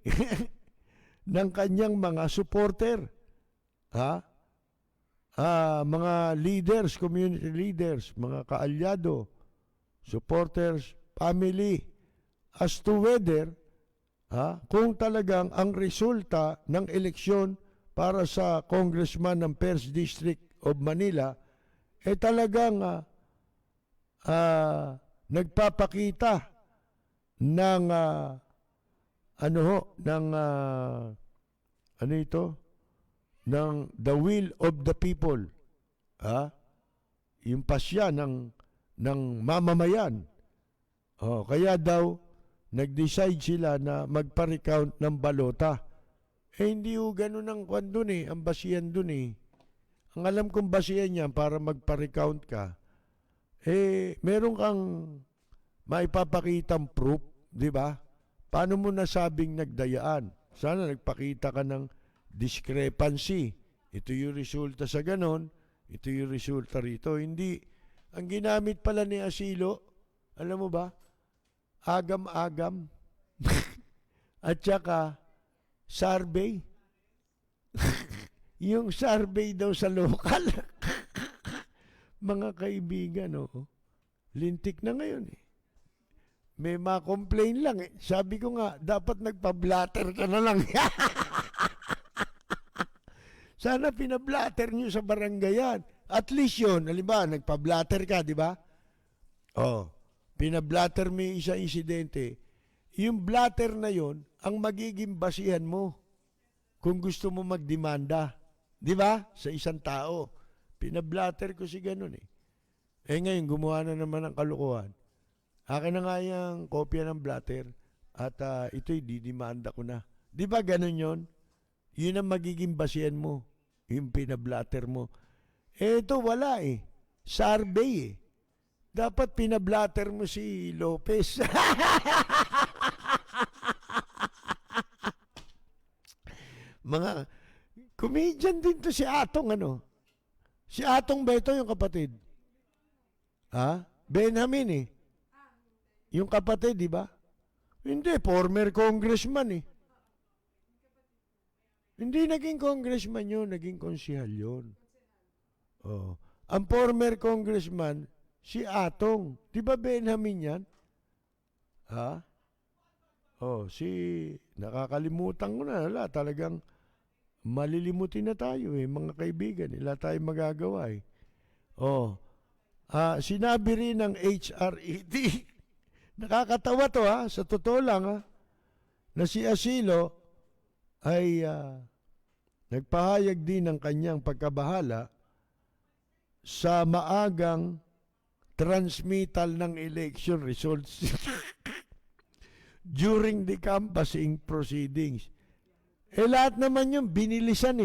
ng kanyang mga supporter. Mga leaders, community leaders, mga kaalyado, supporters, family, as to whether kung talagang ang resulta ng eleksyon para sa congressman ng 1st District of Manila talagang nagpapakita ng ng the will of the people. Yung pasya ng mamamayan. Kaya daw nag-decide sila na magpa-recount ng balota. Hindi ho ganun ang kwan dun ang basihan dun Ang alam kong basihan niyan para magpa-recount ka, meron kang maipapakitang proof, di ba? Paano mo nasabing nagdayaan? Sana nagpakita ka ng discrepancy. Ito yung resulta sa ganon, ito yung resulta rito. Hindi, ang ginamit pala ni Asilo, alam mo ba? Agam-agam. At saka, survey. Yung survey daw sa local. Mga kaibigan, lintik na ngayon May ma-complain lang Sabi ko nga, dapat nagpa-blatter ka na lang. Sana pinablatter nyo sa barangayan. At least yun, halimbawa, nagpa-blatter ka, di ba? Pinablatter mo yung isang insidente. Yung blatter na yon ang magiging basihan mo kung gusto mo magdemanda. Di ba? Sa isang tao. Pinablatter ko si ganun ngayon, gumawa na naman ng kalukuhan. Akin na nga yung kopya ng blatter at ito'y didemanda ko na. Di ba ganun yon? Yun ang magiging basihan mo. Yung pinablatter mo. Ito wala Survey Dapat pinablatter mo si Lopez. Mga comedian din to si Atong Si Atong ba ito yung kapatid? Benjamin Yung kapatid, di ba? Hindi, former congressman Hindi naging congressman yun, naging konsihal yun. Ang former congressman, si Atong. Di ba Benjamin yan? Nakakalimutan ko na. Talagang malilimutin na tayo mga kaibigan. Wala tayong magagawa sinabi rin ng HRED, nakakatawa to sa totoo lang na si Asilo ay nagpahayag din ng kanyang pagkabahala sa maagang transmittal ng election results during the canvassing proceedings. Lahat naman yung binilisan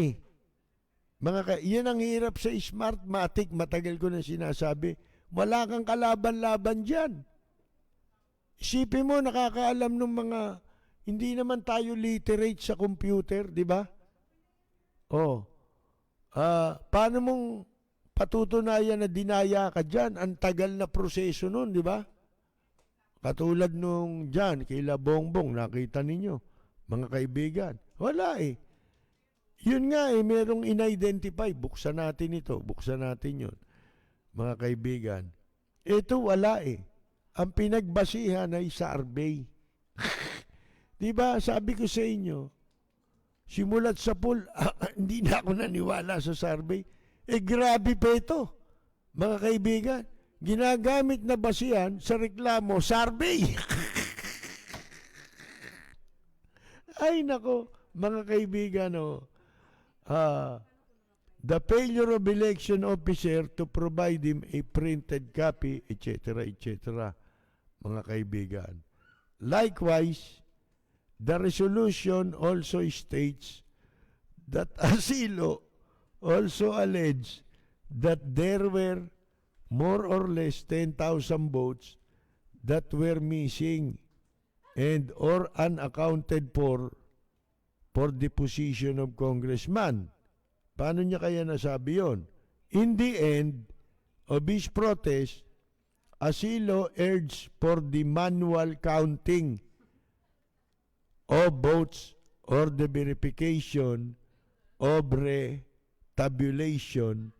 yan ang hirap sa Smartmatic. Matagal ko na sinasabi. Wala kang kalaban-laban dyan. Isipin mo, nakakaalam ng mga, hindi naman tayo literate sa computer, di ba? patutunayan na dinaya ka dyan, ang tagal na proseso nun, di ba? Katulad nung dyan, kila Bongbong, nakita ninyo, mga kaibigan. Wala eh. Yun nga eh, merong in-identify. Buksan natin ito, buksan natin yun. Mga kaibigan. Ito wala eh. Ang pinagbasihan ay survey. Di ba, sabi ko sa inyo, simulat sa pool, hindi na ako naniwala sa survey. Eh grabe pa ito, mga kaibigan. Ginagamit na basihan sa reklamo, survey. Ay nako, mga kaibigan, the failure of election officer to provide him a printed copy, etc., etc., mga kaibigan. Likewise, the resolution also states that Asilo also alleged that there were more or less 10,000 votes that were missing and or unaccounted for the position of congressman. Paano niya kaya nasabi yon? In the end of his protest, Asilo urged for the manual counting of votes or the verification of retabulation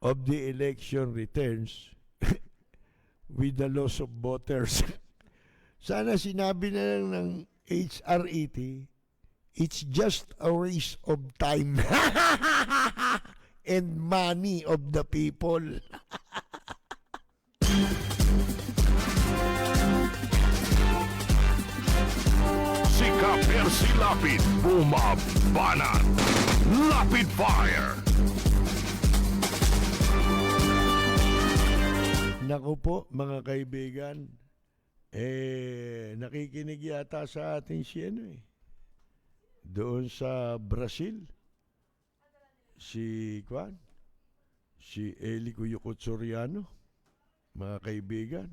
of the election returns with the loss of voters. Sana sinabi na lang ng HRET, it's just a waste of time and money of the people. Si Ka-Percy Lapid, bumabanat. Lapid Fire! Naku po, mga kaibigan, nakikinig yata sa atin si doon sa Brazil, si Eli Cuyucot Soriano, mga kaibigan.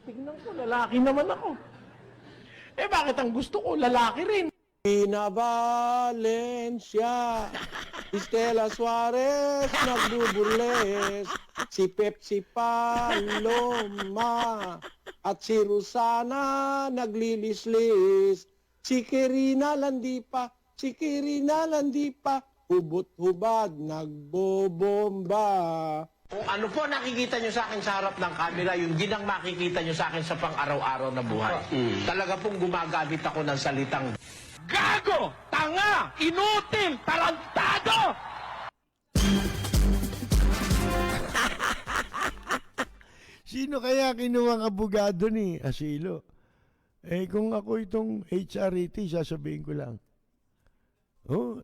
Tignan ko, lalaki naman ako. Eh bakit ang gusto ko, lalaki rin? Ina Valencia, Estela Suarez, nagbuburles, si Pepsi Paloma, at si Rosana naglilislis, si Kirina Landipa, hubot-hubad, nagbobomba. Kung ano po nakikita nyo sa akin sa harap ng camera, yung ginang makikita nyo sa akin sa pang-araw-araw na buhay. Talaga pong gumagamit ako ng salitang gago, tanga, inutil, tarantado! Sino kaya kinuwang abogado ni Asilo? Kung ako itong HRET, sasabihin ko lang,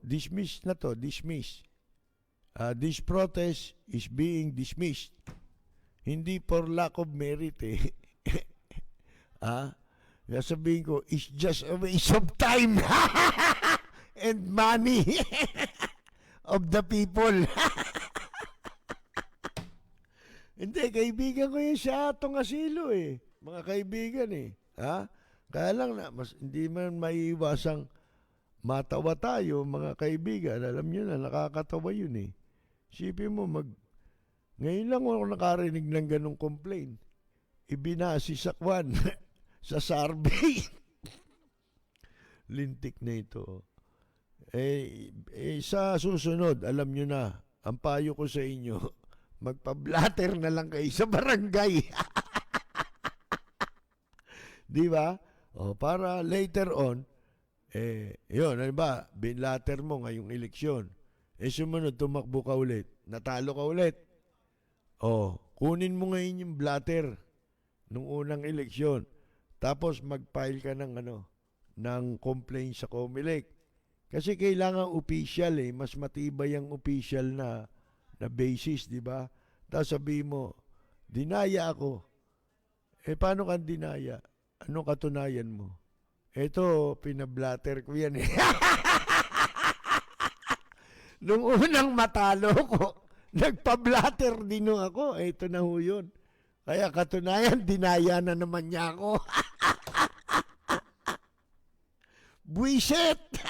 dismiss na to, dismiss. This protest is being dismissed. Hindi for lack of merit sasabihin ko, it's just a waste of time and money of the people. Hindi, kaibigan ko yun siya itong Asilo mga kaibigan Kaya lang na, hindi man maiiwasang matawa tayo, mga kaibigan. Alam nyo na, nakakatawa yun Sipin mo, ngayon lang ako nakarinig ng ganong complaint. Ibinasi sa kwan, sa survey. Lintik na ito. Sa susunod, alam nyo na, ang payo ko sa inyo, magpa-blatter na lang kayo sa barangay. Di ba? Para later on, yun, ano ba, binlatter mo ngayong eleksyon. Sumunod, tumakbo ka ulit. Natalo ka ulit. Kunin mo ngayon yung blatter nung unang eleksyon. Tapos mag-file ka ng complaint sa COMELEC. Kasi kailangan official mas matibay ang official na basis, di ba? Tapos sabihin mo, dinaya ako. Paano kang dinaya? Anong katunayan mo? Ito, pinablatter ko yan Nung unang matalo ko, nagpa-blatter din ako. Ito na ho yun. Kaya katunayan, dinaya na naman niya ako. Buisit!